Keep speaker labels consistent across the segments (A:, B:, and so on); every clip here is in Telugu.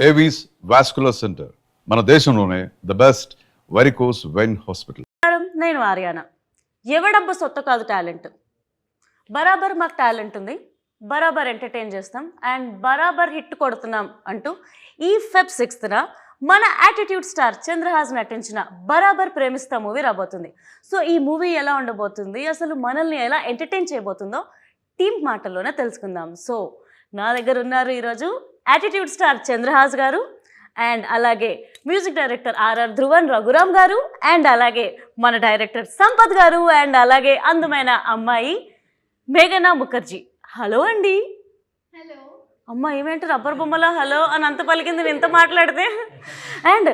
A: ఏవీస్ వాస్కులర్ సెంటర్ మన దేశంలోనే the best varicose vein hospital.
B: నేను ఆర్యానా. ఎవడబ్బ సొత్త కాదు టాలెంట్. బరాబర్ మాకు టాలెంట్ ఉంది, బరాబర్ ఎంటర్టైన్ చేస్తాం అండ్ బరాబర్ హిట్ కొడుతున్నాం అంటూ ఈ ఫెబ్ 6న మన యాటిట్యూడ్ స్టార్ చంద్రహాస్ నటించిన బరాబర్ ప్రేమిస్తా మూవీ రాబోతుంది. సో ఈ మూవీ ఎలా ఉండబోతుంది, అసలు మనల్ని ఎలా ఎంటర్టైన్ చేయబోతుందో టీమ్ మాటల్లోనే తెలుసుకుందాం. సో నా దగ్గర ఉన్నారు ఈరోజు attitude star Chandrahas garu and అలాగే music director RR Dhruvan Raghuram garu and అలాగే మన డైరెక్టర్ సంపత్ గారు అండ్ అలాగే అందమైన అమ్మాయి మేఘనా ముఖర్జీ. హలో అండి.
C: హలో
B: అమ్మ ఏమేంటి రబ్బర్ బొమ్మలా హలో అని అంత పలికింది నేను ఇంత మాట్లాడితే. And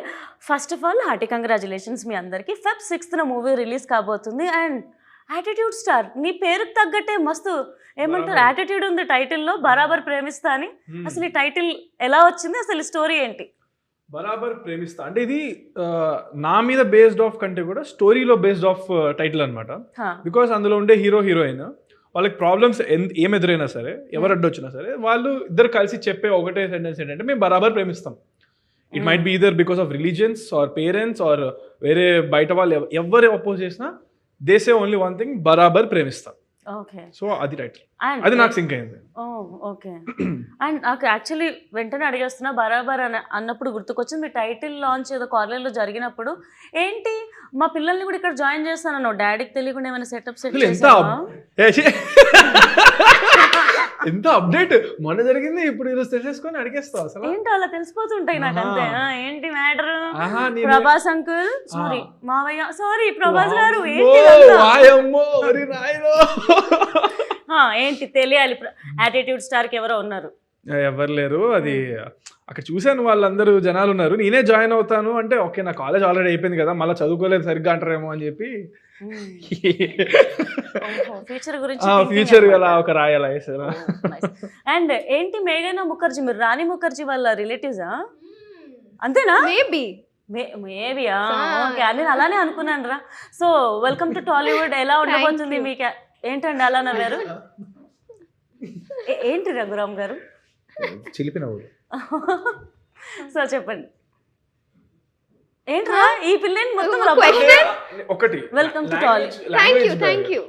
B: first of all hearty congratulations మీ అందరికీ. ఫెబ్ 6న మూవీ రిలీజ్ కాబోతుంది అండ్ యాటిట్యూడ్ స్టార్ నీ పేరుకు తగ్గట్టే మస్తు ఏమంటారు యాటిట్యూడ్ ఉంది టైటిల్లో, బరాబర్ ప్రేమిస్తా అని. అసలు ఈ టైటిల్ ఎలా వచ్చింది, అసలు స్టోరీ ఏంటి?
D: బరాబర్ ప్రేమిస్తా అంటే ఇది నా మీద బేస్డ్ ఆఫ్ కంటే కూడా స్టోరీలో బేస్డ్ ఆఫ్ టైటిల్ అనమాట. బికాస్ అందులో ఉండే హీరో హీరోయిన్ వాళ్ళకి ప్రాబ్లమ్స్ ఏం ఎదురైనా సరే, ఎవరు అడ్డొచ్చినా సరే, వాళ్ళు ఇద్దరు కలిసి చెప్పే ఒకటే సెంటెన్స్ ఏంటంటే మేము బరాబర్ ప్రేమిస్తాం. It might be either because of religions or parents or వేరే బయట వాళ్ళు ఎవరు అపోజ్ చేసినా they say only one thing, బరాబర్ ప్రేమిస్తాం.
B: ఓకే,
D: సో అది టైటిల్, అది నాకు సింక్ అయింది.
B: ఓకే. అండ్ నాకు యాక్చువల్లీ వెంటనే అడిగేస్తున్నా బరాబర్ అని అన్నప్పుడు గుర్తుకొచ్చింది మీ టైటిల్ లాంచ్ ఏదో కాలేజ్లో జరిగినప్పుడు. ఏంటి మా పిల్లల్ని కూడా ఇక్కడ జాయిన్ చేస్తాను, డాడీకి తెలియకుండా ఏమైనా సెటప్ సెట్
D: ఎంత అప్డేట్ మొన్న జరిగింది, ఇప్పుడు ఈరోజు తెలిసేసుకొని అడిగేస్తావు అసలు
B: ఏంటి అలా తెలిసిపోతుంటాయి నాకు అంతే. ఏంటి మ్యాటర్? ప్రభాస్ అంకుల్ సారీ, మావయ్య సారీ, ప్రభాస్ గారు ఏంటి తెలియాలి. యాటిట్యూడ్ స్టార్కి ఎవరో ఉన్నారు?
D: ఎవరు లేరు, అది అక్కడ చూశాను వాళ్ళందరూ జనాలు ఉన్నారు. నేనే జాయిన్ అవుతాను అంటే ఓకే నా కాలేజ్ ఆల్రెడీ అయిపోయింది కదా, మళ్ళీ చదువుకోలేదు సరిగ్గా అంటారేమో అని చెప్పి ఫ్యూచర్ అలా ఒక రాయాలా వేసారు.
B: అండ్ ఏంటి మేఘనా ముఖర్జీ, మీరు రాణి ముఖర్జీ వాళ్ళ రిలేటివ్సా? అంతేనా? మేబీయా? ఓకే, నేను అలానే అనుకున్నాను రా. So welcome to Tollywood. ఎలా ఉండబోతుంది మీకు? ఏంటండి అలా నవ్వారు? ఏంటి రఘురామ్ గారు
D: చిలిపిన
B: సో చెప్పండి ఏంట్రా ఈ పిల్లని మొత్తం
D: ఒకటి.
B: Welcome to Tollywood.
C: Thank you.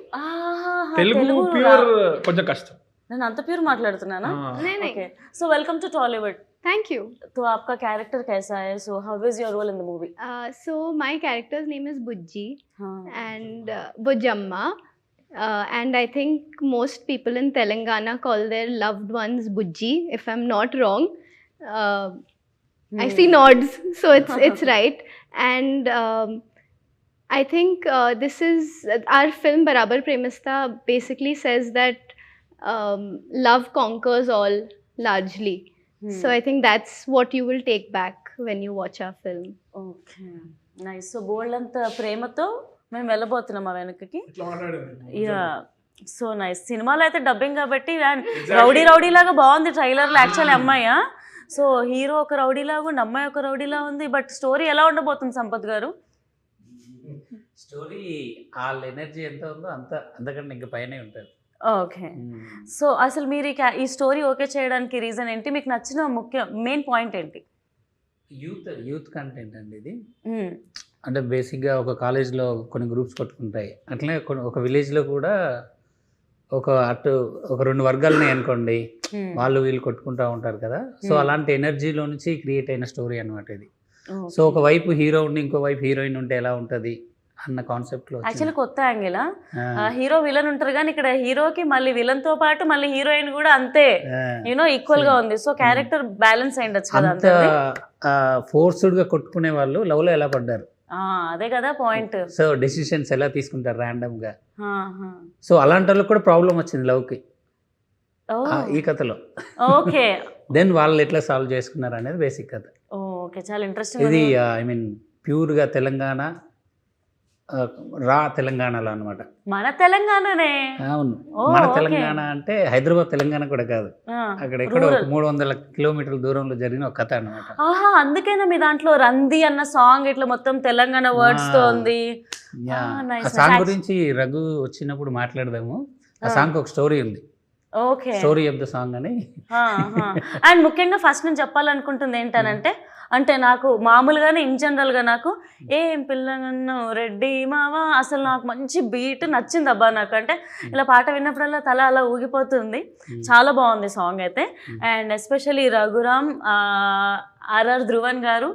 D: Telugu pure కొంచెం కష్టం,
B: నేను అంత ప్యూర్ మాట్లాడుతున్నానా? Okay, so welcome to Tollywood.
C: Thank you.
B: तो आपका कैरेक्टर कैसा है? So how is your role in the movie?
C: So my character's name is Bujji and Bujamma. And I think most people in Telangana call their loved ones Bujji, if I'm not wrong. I see nods, so it's right. And I think this is our film Barabar Premista basically says that love conquers all largely. So I think that's what you will take back when you watch our film.
B: Okay, nice. So బోల్డంత ప్రేమతో మేము వెళ్ళబోతున్నాం ఆ వెనక్కి. Yeah, so nice. సినిమాలో అయితే డబ్బింగ్ కాబట్టి రౌడీ రౌడీ లాగా బాగుంది ట్రైలర్లో. యాక్చువల్లీ అమ్మాయా, సో హీరో ఒక రౌడీ లాగా ఉంది, అమ్మాయి ఒక రౌడీలా ఉంది. బట్ స్టోరీ ఎలా ఉండబోతుంది సంపత్ గారు?
E: స్టోరీ వాళ్ళ ఎనర్జీ ఎంత ఉందో అంతకంటే ఇంకా పైనే ఉంటుంది.
B: ఓకే, సో అసలు మీరు ఈ స్టోరీ ఓకే చేయడానికి రీజన్ ఏంటి? మీకు నచ్చిన మెయిన్ పాయింట్ ఏంటి?
E: యూత్ కంటెంట్ అండి ఇది. అంటే బేసిక్గా ఒక కాలేజ్లో కొన్ని గ్రూప్స్ కొట్టుకుంటాయి, అట్లనే ఒక విలేజ్లో కూడా ఒక రెండు వర్గాలని అనుకోండి, వాళ్ళు వీళ్ళు కొట్టుకుంటూ ఉంటారు కదా. సో అలాంటి ఎనర్జీలో నుంచి క్రియేట్ అయిన స్టోరీ అనమాట ఇది. సో ఒక వైపు హీరో ఉండి ఇంకో వైపు హీరోయిన్ ఉంటే ఎలా ఉంటుంది అన్న కాన్సెప్ట్ లో.
B: యాక్చువల్లీ కొత్త యాంగిల్. హీరో విలన్ ఉంటారు కానీ ఇక్కడ హీరోకి మళ్ళీ విలన్ తో పాటు మళ్ళీ హీరోయిన్ కూడా అంతే ఈక్వల్ గా ఉంది. సో క్యారెక్టర్ బ్యాలెన్స్ అయ్యిండొచ్చు కదా.
E: ఫోర్స్డ్ గా కొట్టుకునే వాళ్ళు లవ్ లో ఎలా పడ్డారు,
B: అదే కదా పాయింట్.
E: సో డెసిషన్స్ ఎలా తీసుకుంటారు ర్యాండమ్ గా. సో అలాంటి వాళ్ళకి కూడా ప్రాబ్లం వచ్చింది లవ్ కి ఈ కథలో.
B: ఓకే,
E: దెన్ వాళ్ళు ఎట్లా సాల్వ్ చేసుకున్నారు అనేది బేసిక్ కథ.
B: ఓకే, చాలా ఇంట్రెస్టింగ్.
E: ఇది ఐ మీన్ ప్యూర్ గా తెలంగాణ, రా తెలంగాణలో అనమాట.
B: మన తెలంగాణనే.
E: అవును, మన తెలంగాణ అంటే హైదరాబాద్ తెలంగాణ కూడా కాదు, అక్కడ ఎక్కడ 300 కిలోమీటర్ల దూరంలో జరిగిన ఒక కథ అనమాట.
B: అందుకేనా మీ దాంట్లో రంది అన్న సాంగ్ ఇట్లా మొత్తం తెలంగాణ వర్డ్స్ తో ఉంది.
E: ఆ సాంగ్ గురించి రఘు వచ్చినప్పుడు మాట్లాడదాము. ఆ సాంగ్ ఒక స్టోరీ ఉంది.
B: Okay.
E: Story of the song అని.
B: అండ్ ముఖ్యంగా ఫస్ట్ నేను చెప్పాలనుకుంటుంది ఏంటనంటే, అంటే నాకు మామూలుగానే ఇన్ జనరల్గా నాకు ఏం పిల్లలను రెడ్డి మావా అసలు నాకు మంచి బీట్ నచ్చింది అబ్బా నాకు. అంటే ఇలా పాట విన్నప్పుడల్లా తల అలా ఊగిపోతుంది. చాలా బాగుంది సాంగ్ అయితే. And especially Raghuram, RR Dhruvan garu,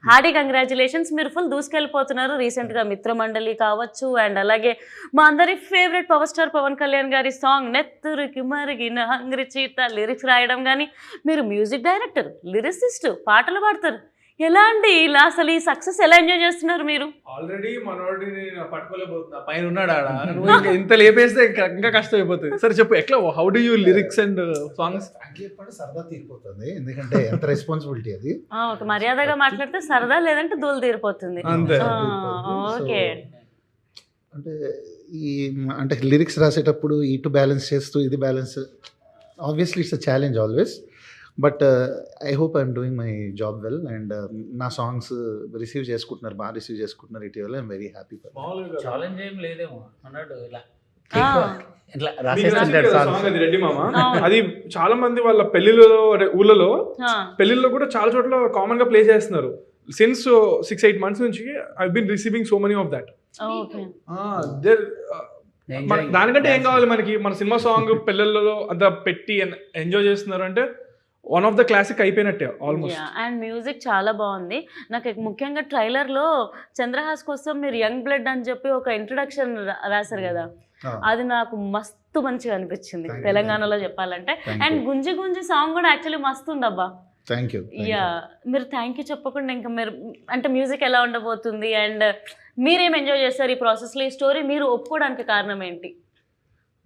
B: hearty congratulations. మీరు ఫుల్ దూసుకెళ్ళిపోతున్నారు. రీసెంట్గా మిత్రమండలి కావచ్చు, అండ్ అలాగే మా అందరి favourite power star Pawan Kalyan గారి సాంగ్ నెత్తురికి మరిగిన హంగ్రి చీత లిరిక్స్ రాయడం కానీ, మీరు మ్యూజిక్ డైరెక్టర్, లిరిసిస్ట్, పాటలు పాడతారు. ఎలా అండి ఇలా అసలు ఈ సక్సెస్ ఎలా ఎంజాయ్ చేస్తున్నారు మీరు?
D: ఆల్రెడీ మనోడిని పట్టుకోలేకపోతున్నా, పైన ఉన్నాడు ఆడ. ఇంత లేపేస్తే ఇంకా కష్టం అయిపోతుంది. సరే చెప్పు, ఎట్లా how do you lyrics and songs?
F: సరదా తీరిపోతుంది, ఎందుకంటే ఎంత రెస్పాన్సిబిలిటీ అది.
B: ఒక మర్యాదగా మాట్లాడితే సరదా, లేదంటే దూలు తీరిపోతుంది.
D: అంతే.
B: ఓకే.
F: అంటే అంటే లిరిక్స్ రాసేటప్పుడు ఇటు బ్యాలెన్స్ చేస్తూ ఇది balance, obviously it's a challenge always, but I hope I'm doing my job well. And నా సాంగ్స్ రిసీవ్ చేసుకుంటున్నారు, బాగా రిసీవ్ చేసుకుంటున్నారు ఇటీవల. I'm very happy.
E: ఛాలెంజ్ ఏం లేదేమో అన్నాడు ఇలా
D: రెడ్డి మామ. అది చాలా మంది వాళ్ళ పెళ్లిళ్ళలో, ఊళ్ళలో పెళ్లిళ్ళలో కూడా చాలా చోట్ల కామన్ గా ప్లే చేస్తున్నారు. సిన్స్ 6-8 months నుంచి I been receiving so many of that. దానికంటే ఏం కావాలి మనకి? మన సినిమా సాంగ్ పెళ్లిళ్ళలో అంత పెట్టి ఎంజాయ్ చేస్తున్నారు అంటే వన్ ఆఫ్ ద క్లాసిక్ అయిపోయినట్టే ఆల్మోస్ట్.
B: అండ్ మ్యూజిక్ చాలా బాగుంది. నాకు ముఖ్యంగా ట్రైలర్లో చంద్రహాస్ కోసం మీరు యంగ్ బ్లడ్ అని చెప్పి ఒక ఇంట్రొడక్షన్ రాశారు కదా, అది నాకు మస్తు మంచిగా అనిపించింది తెలంగాణలో చెప్పాలంటే. అండ్ గుంజి గుంజి సాంగ్ కూడా యాక్చువల్లీ మస్తు ఉందబ్బా.
F: Thank you.
B: యా, మీరు థ్యాంక్ యూ చెప్పకుండా ఇంకా మీరు అంటే మ్యూజిక్ ఎలా ఉండబోతుంది అండ్ మీరేం ఎంజాయ్ చేస్తారు ఈ ప్రాసెస్లో? ఈ స్టోరీ మీరు ఒప్పుకోవడానికి కారణం ఏంటి?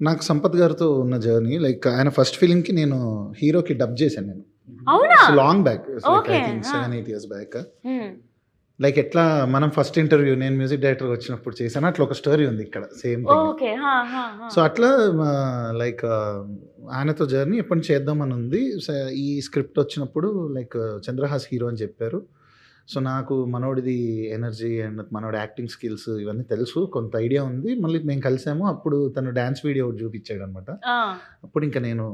F: నాకు సంపత్ గారితో ఉన్న జర్నీ, లైక్ ఆయన ఫస్ట్ ఫిలింకి నేను హీరోకి డబ్ చేశాను నేను.
B: అవునా?
F: Long back, 7-8 years back. Like ఎట్లా మనం ఫస్ట్ ఇంటర్వ్యూ నేను మ్యూజిక్ డైరెక్టర్ వచ్చినప్పుడు చేశాను, అట్లా ఒక స్టోరీ ఉంది ఇక్కడ సేమ్. సో అట్లా లైక్ ఆయనతో జర్నీ ఎప్పటి చేద్దామని ఉంది. ఈ స్క్రిప్ట్ వచ్చినప్పుడు లైక్ చంద్రహాస్ హీరో అని చెప్పారు. సో నాకు మనోడిది ఎనర్జీ అండ్ మనోడి యాక్టింగ్ స్కిల్స్ ఇవన్నీ తెలుసు, కొంత ఐడియా ఉంది. మళ్ళీ మేము కలిసాము, అప్పుడు తను డ్యాన్స్ వీడియో ఒకటి చూపించాడు అనమాట. అప్పుడు ఇంకా నేను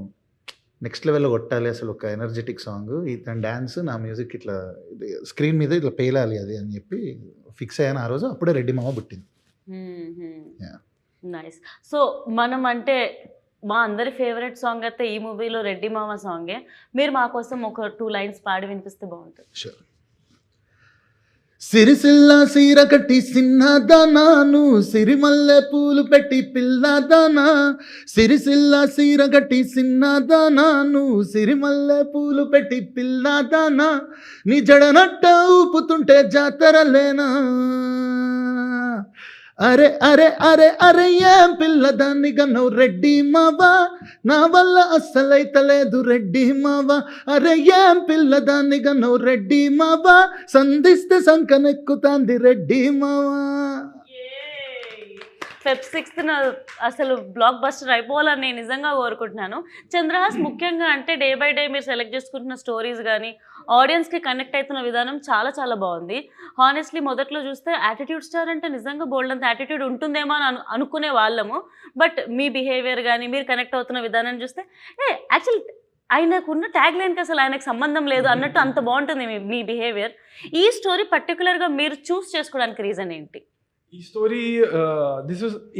F: నెక్స్ట్ లెవెల్లో కొట్టాలి అసలు, ఒక ఎనర్జెటిక్ సాంగ్, తన డ్యాన్స్ నా మ్యూజిక్ ఇట్లా స్క్రీన్ మీద ఇట్లా పేలాలి అది అని చెప్పి ఫిక్స్ అయ్యాను ఆ రోజు. అప్పుడే రెడ్డి మామ పుట్టింది.
B: నైస్. సో మనం అంటే మా అందరి ఫేవరెట్ సాంగ్ అయితే ఈ మూవీలో రెడ్డి మామ సాంగే. మీరు మా కోసం ఒక 2 lines పాడి వినిపిస్తే బాగుంటుంది.
F: షూర్. సిరిసిల్ల సీర కట్టి సిన్నదానాను, సిరిమల్లె పూలు పెట్టి పిల్లదానా. సిరిసిల్ల సీర కట్టి సిన్నదానాను, సిరిమల్లె పూలు పెట్టి పిల్లదానా. నీ జడనట్ట ఊపుతుంటే జాతరలేనా. అరే అరే అరే అరే ఏం పిల్లదాన్ని గన్నవు రెడ్డి మావా, నా వల్ల అస్సలైతలేదు రెడ్డి మావా. అరే ఏం పిల్లదాన్ని గన్నవు రెడ్డి మావా, సంధిస్తే సంకనెక్కుతాంది రెడ్డి మావా.
B: Feb 6th అసలు బ్లాక్ బస్టర్ అయిపోవాలని నేను నిజంగా కోరుకుంటున్నాను. చంద్రహాస్ ముఖ్యంగా అంటే డే బై డే మీరు సెలెక్ట్ చేసుకుంటున్న స్టోరీస్ కానీ ఆడియన్స్కి కనెక్ట్ అవుతున్న విధానం చాలా చాలా బాగుంది. హానెస్ట్లీ మొదట్లో చూస్తే యాటిట్యూడ్ స్టార్ అంటే నిజంగా బోల్డ్ అంత యాటిట్యూడ్ ఉంటుందేమో అని అనుకునే వాళ్ళము. బట్ మీ బిహేవియర్ కానీ మీరు కనెక్ట్ అవుతున్న విధానం చూస్తే యాక్చువల్లీ ఆయనకున్న ట్యాగ్ లైన్కి అసలు ఆయనకు సంబంధం లేదు అన్నట్టు అంత బాగుంటుంది మీ బిహేవియర్. ఈ స్టోరీ పర్టికులర్గా మీరు చూస్ చేసుకోవడానికి రీజన్ ఏంటి?
D: ఈ స్టోరీ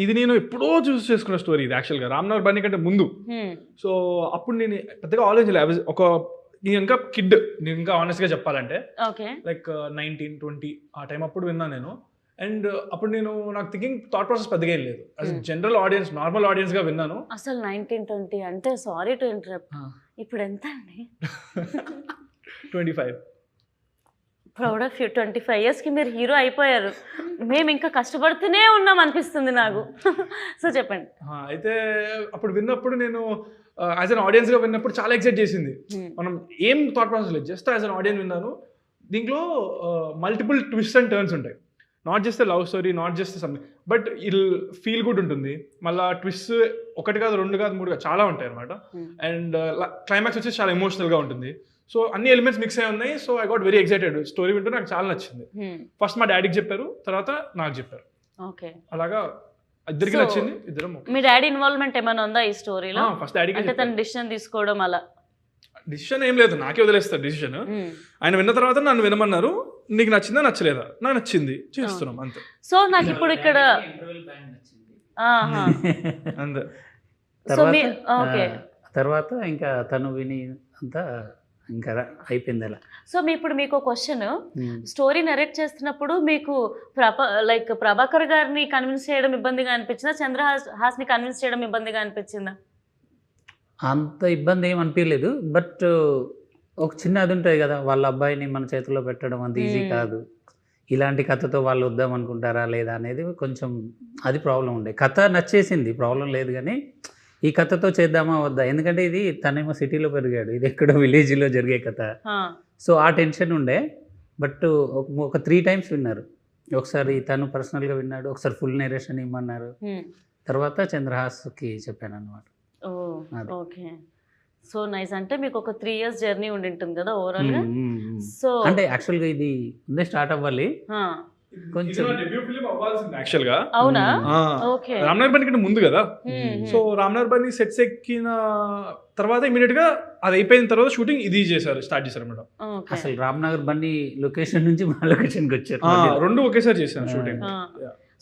D: ఇది నేను ఎప్పుడో చూస్ చేసుకున్న స్టోరీ. ఇది యాక్చువల్గా రామ్నగర్ బన్నీ కంటే ముందు. సో అప్పుడు నేను పెద్దగా ఆలోచించలేదు. నేను ఇంకా కిడ్, నేను ఇంకా ఆనెస్ట్గా చెప్పాలంటే లైక్ 19-20 ఆ టైం అప్పుడు విన్నాను నేను. అండ్ అప్పుడు నాకు థింకింగ్ థాట్ ప్రాసెస్ పెద్దగా ఏం లేదు. అసలు జనరల్ ఆడియన్స్, నార్మల్ ఆడియన్స్గా విన్నాను.
B: అసలు 19-20 అంటే సారీ టు ఇంటరప్ట్, ఇప్పుడు ఎంత అండి?
D: 25.
B: Proud of you. 25 yearsకి మీరు హీరో అయిపోయారు. మేము ఇంకా కష్టపడుతూనే ఉన్నాం అనిపిస్తుంది నాకు. సో చెప్పండి.
D: అయితే అప్పుడు విన్నప్పుడు నేను యాజ్ అన్ ఆడియన్స్గా విన్నప్పుడు చాలా ఎక్సైట్ చేసింది. మనం ఏం థాట్ ప్రాసెస్ లేదు, జస్ట్ యాజ్ అన్ ఆడియన్స్ విన్నాను. దీంట్లో మల్టిపుల్ ట్విస్ట్ అండ్ టర్న్స్ ఉంటాయి. Not just love story, not just something, but it'll feel good ఉంటుంది. మళ్ళీ ట్విస్ట్ 1 కాదు 2 కాదు 3 కాదు చాలా ఉంటాయి అనమాట. అండ్ క్లైమాక్స్ వచ్చేసి చాలా ఎమోషనల్గా ఉంటుంది. సో అన్ని ఎలిమెంట్స్ మిక్స్ అయి ఉన్నాయి. So I got very excited. Story వింటూ నాకు చాలా నచ్చింది. ఫస్ట్ మా డాడీకి చెప్పారు, తర్వాత నాకు చెప్పారు. అలాగా ఇద్దరికి
B: So,
D: నచ్చింది, ఇద్దరం
B: మీ డాడీ ఇన్వాల్వ్మెంట్ ఏమైనా ఉందా ఈ స్టోరీలో?
D: ఫస్ట్ డాడీకి
B: అంటే తన డిసిషన్ తీసుకోవడం అలా?
D: డిసిషన్ ఏం లేదు, నాకే వదిలేస్తారు డిసిషన్. ఆయన విన్న తర్వాత నన్ను వినమన్నారు, నీకు నచ్చిందా నచ్చలేదా, నాకు నచ్చింది చేస్తున్నాం అంతే.
B: సో నాకు ఇప్పుడు ఇక్కడ
D: అంతే.
E: తర్వాత ఇంకా తను విని అంతా ఇంకా అయిపోయింది అలా.
B: సో ఇప్పుడు మీకు క్వశ్చన్, స్టోరీ నరేట్ చేస్తున్నప్పుడు మీకు ప్రభాకర్ గారిని కన్విన్స్ చేయడం ఇబ్బందిగా అనిపించిందా, చంద్రహాస్ని కన్విన్స్ చేయడం ఇబ్బందిగా అనిపించిందా?
E: అంత ఇబ్బంది ఏం అనిపించలేదు, బట్ ఒక చిన్న అది ఉంటుంది కదా, వాళ్ళ అబ్బాయిని మన చేతిలో పెట్టడం అంత ఈజీ కాదు. ఇలాంటి కథతో వాళ్ళు వద్దాం అనుకుంటారా లేదా అనేది కొంచెం అది ప్రాబ్లం ఉండే. కథ నచ్చేసింది, ప్రాబ్లం లేదు, కానీ ఈ కథతో చేద్దామా వద్దా, ఎందుకంటే ఇది తనేమో సిటీలో పెరిగాడు, ఇది ఎక్కడో విలేజ్లో జరిగే కథ. సో ఆ టెన్షన్ ఉండే. బట్ ఒక 3 times విన్నారు. ఒకసారి తను పర్సనల్గా విన్నాడు, ఒకసారి ఫుల్ నేరేషన్ ఇమ్మన్నారు, తర్వాత చంద్రహాస్కి చెప్పాను అనమాట.
B: Okay, so nice. అంటే మీకు ఒక 3 years జర్నీ ఉండి ఉంటుంది కదా ఓవరాల్ గా. సో
E: అంటే యాక్చువల్గా ఇది ముందే స్టార్ట్ అవ్వాలి కొంచెం.
D: యాక్చువల్ గా
B: అవునా? ఓకే,
D: రామ్నగర్ బండి కంటే ముందు కదా. సో రామ్నగర్ బండి సెట్స్ ఎక్కిన తర్వాత ఇమీడియట్ గా అది అయిపోయిన తర్వాత షూటింగ్ ఇది స్టార్ట్ చేశారు మేడం.
E: అసలు రామ్నగర్ బండి లొకేషన్ నుంచి మా లొకేషన్కి వచ్చారు,
D: 2 ఒకేసారి చేశాను షూటింగ్.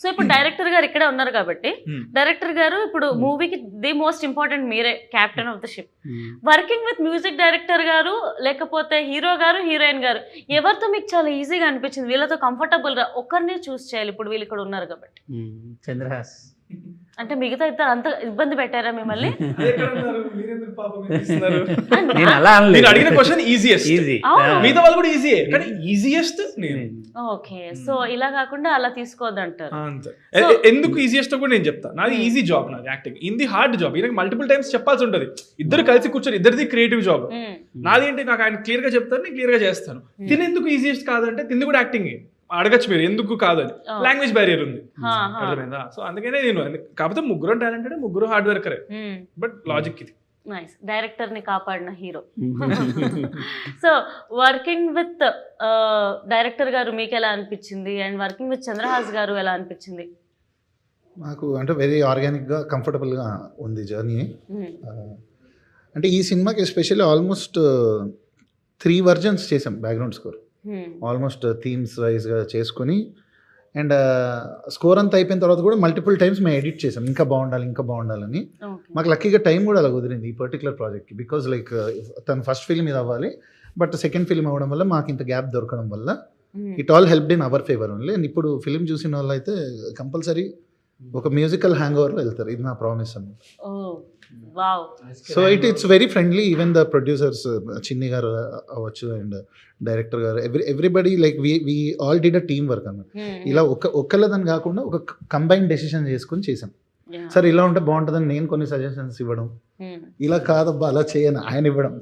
B: సో ఇప్పుడు డైరెక్టర్ గారు ఇక్కడే ఉన్నారు కాబట్టి, డైరెక్టర్ గారు ఇప్పుడు మూవీకి ది మోస్ట్ ఇంపార్టెంట్ మీరే, captain of the ship. Working with music director గారు లేకపోతే హీరో గారు హీరోయిన్ గారు ఎవరితో మీకు చాలా ఈజీగా అనిపించింది, వీళ్ళతో కంఫర్టబుల్ గా ఒక్కరిని చూస్ చేయాలి, ఇప్పుడు వీళ్ళు ఇక్కడ ఉన్నారు కాబట్టి?
E: చంద్రహాస్.
B: అంటే మిగతా ఇద్దరు అంత ఇబ్బంది పెట్టారా మిమ్మల్ని?
E: నేను అలా
D: నేను అడిగిన క్వశ్చన్ ఈజియెస్ట్,
E: ఈజీ,
D: మిగతా వాళ్ళు కూడా ఈజీయే, కానీ ఈజియెస్ట్ నేను.
B: ఓకే, సో ఇలా కాకుండా అలా తీసుకోవద్దంటారు.
D: అంతే. ఎందుకు ఈజియెస్ట్ కూడా నేను చెప్తా. నాది ఈజీ జాబ్, నాది యాక్టింగ్. ఇది హార్డ్ జాబ్, ఈయనకి మల్టిపుల్ టైమ్స్ చెప్పాల్సి ఉంటుంది. ఇద్దరు కలిసి కూర్చొని, ఇద్దరిది క్రియేటివ్ జాబ్. నాది ఏంటి, నాకు ఆయన క్లియర్ గా చెప్తాను, నేను క్లియర్ గా చేస్తాను. తిని ఎందుకు ఈజియెస్ట్ కాదంటే, తింది కూడా యాక్టింగ్ అడగచ్చు మీరు, ఎందుకు కాదని. లాంగ్వేజ్ బ్యారియర్ ఉంది, అర్థమైందా? సో అందుకనే నేను, కాకపోతే ముగ్గురు టాలెంటెడ్, ముగ్గురు హార్డ్ వర్కరే, బట్ లాజిక్ ఇది.
B: నైస్, డైరెక్టర్ ని కాపాడిన hero. So working with director గారు మీకు ఎలా అనిపించింది, అండ్ వర్కింగ్ విత్ చంద్రహాస్ గారు ఎలా అనిపించింది?
F: నాకు అంటే వెరీ ఆర్గానిక్గా కంఫర్టబుల్గా ఉంది జర్నీ. అంటే ఈ సినిమాకి ఎస్పెషల్లీ ఆల్మోస్ట్ 3 versions చేసాం బ్యాక్గ్రౌండ్ స్కోర్, ఆల్మోస్ట్ థీమ్స్ వైజ్గా చేసుకొని. అండ్ స్కోర్ అంతా అయిపోయిన తర్వాత కూడా మల్టిపుల్ టైమ్స్ మేము ఎడిట్ చేసాం, ఇంకా బాగుండాలని. మాకు లక్కీగా టైం కూడా అలా కుదిరింది ఈ పర్టికులర్ ప్రాజెక్ట్కి, బికాజ్ లైక్ తను ఫస్ట్ ఫిల్మ్ ఇది అవ్వాలి, బట్ సెకండ్ ఫిల్మ్ అవ్వడం వల్ల మాకు ఇంత గ్యాప్ దొరకడం వల్ల it all helped in our favour only. And ఇప్పుడు ఫిల్మ్ చూసిన వాళ్ళు అయితే కంపల్సరీ ఒక మ్యూజికల్ హ్యాంగ్ ఓవర్లో వెళ్తారు, ఇది నా ప్రామిస్ అన్నమాట. So it's very friendly. Even the producers Chinni garu అవ్వచ్చు and director garu, everybody like we all did a team work అన్నమాట. ఇలా ఒక్కళ్ళదని కాకుండా ఒక కంబైన్ డెసిషన్ చేసుకుని చేసాం. సార్ ఇలా ఉంటే బాగుంటుందని నేను కొన్ని సజెషన్స్ ఇవ్వడం, ఇలా కాదబ్బా అలా చేయను ఆయన ఇవ్వడం.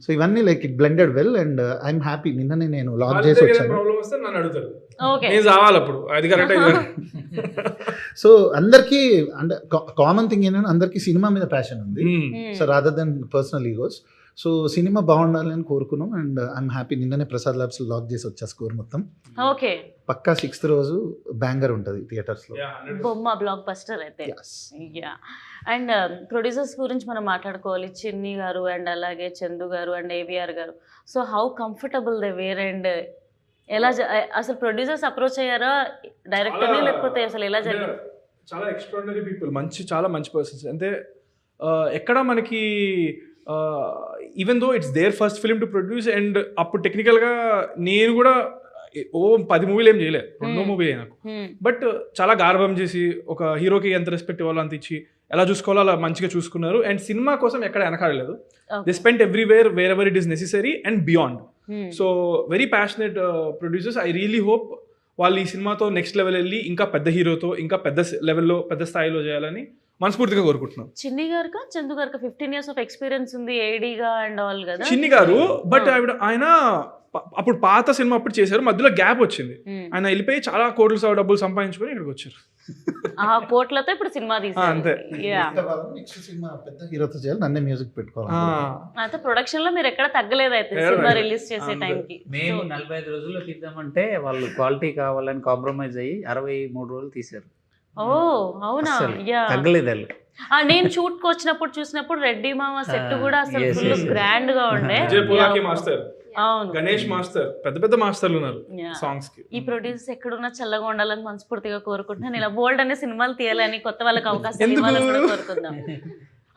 F: సో ఇవన్నీ like it blended well and I'm happy. నిన్ననే నేను లాక్ చేసి వచ్చాను. సో అందరికీ అంటే కామన్ థింగ్ ఏంటంటే అందరికీ సినిమా మీద ప్యాషన్ ఉంది, so rather than personal egos. So cinema బాగుండాలి అని కోరుకున్నాం అండ్ ఐఎమ్ హ్యాపీ. నిన్ననే ప్రసాద్ ల్యాబ్స్ లాక్ చేసి వచ్చా స్కోర్ మొత్తం.
B: ఓకే,
F: పక్కా 6th రోజు బ్యాంగర్ ఉంటుంది థియేటర్స్ లో,
B: బొమ్మ బ్లాక్ బస్టర్ అయితే. అండ్ ప్రొడ్యూసర్స్ గురించి మనం మాట్లాడుకోవాలి, చిన్ని గారు అండ్ అలాగే చందు గారు అండ్ ఏవిఆర్ గారు. So how comfortable they were and ఎలా అసలు ప్రొడ్యూసర్స్ అప్రోచ్ అయ్యారా డైరెక్టర్ని, లేకపోతే అసలు ఎలా జరిగింది?
D: చాలా ఎక్స్ట్రాడినరీ పీపుల్, చాలా మంచి పర్సన్స్. అంటే ఎక్కడ మనకి even though it's their first film to produce, and అప్పుడు టెక్నికల్గా నేను కూడా 10 మూవీలు ఏం చేయలేదు, 2 మూవీలే నాకు. బట్ చాలా గార్భం చేసి ఒక హీరోకి ఎంత రెస్పెక్ట్ ఇవ్వాలో అంత ఇచ్చి ఎలా చూసుకోవాలో అలా మంచిగా చూసుకున్నారు. అండ్ సినిమా కోసం ఎక్కడ వెనకాడలేదు. They spent everywhere wherever it is necessary and beyond. So very passionate producers. I really hope వాళ్ళు ఈ సినిమాతో నెక్స్ట్ లెవెల్ వెళ్ళి ఇంకా పెద్ద హీరోతో ఇంకా పెద్ద లెవెల్లో పెద్ద స్థాయిలో చేయాలని మనస్ఫూర్తిగా కోరుకుంటున్నాం.
B: చిన్ని గారు చందు గారు 15 years ఆఫ్ ఎక్స్పీరియన్స్ ఉంది ఏడీగా అండ్ ఆల్ కదా.
D: చిన్ని గారు బట్ ఆయన అప్పుడు పాత సినిమా అప్పుడు చేశారు, మధ్యలో గ్యాప్ వచ్చింది. ఆయన వెళ్ళిపోయి చాలా కోట్లు డబ్బులు సంపాదించుకొని ఇక్కడికి వచ్చారు.
B: ఆ కోట్లతో ఇప్పుడు సినిమా తీశారు.
D: అంతే.
F: నెక్స్ట్ సినిమా పెద్ద హీరోతో చేయాలి, నన్నే మ్యూజిక్ పెట్టుకోవాలి.
B: అయితే ప్రొడక్షన్ లో మీరు ఎక్కడ తగ్గలేదు అయితే సినిమా రిలీజ్ చేసే టైంకి.
E: మేము 45 రోజుల్లో తీద్దామంటే వాళ్ళు క్వాలిటీ కావాలని కాంప్రమైజ్ అయ్యి 63 రోజులు తీశారు.
B: ఓ అవునా?
E: అసలు
B: యా
E: తగ్గలేదు వాళ్ళు.
B: నేను షూట్ కి వచ్చినప్పుడు చూసినప్పుడు రెడ్డి మామ సెట్ కూడా అసలు
E: yes,
B: full
E: yes, yes.
B: Grand గా ఉండే.
D: విజయ్ పులాకి మాస్టర్,
B: అవును,
D: గణేష్ మాస్టర్, పెద్ద పెద్ద మాస్టర్లు ఉన్నారు
B: Yeah.
D: సాంగ్స్ కి.
B: ఈ ప్రొడ్యూసర్స్ ఎక్కడున్నా చల్లగా ఉండాలని మనస్ఫూర్తిగా కోరుకుంటున్నాను. ఇలా బోల్డ్ అనే సినిమాలు తీయాలని, కొత్త వాళ్ళకి అవకాశం
D: ఎందుకు?
B: ఇవ్వాలని కూడా కోరుకుందాం.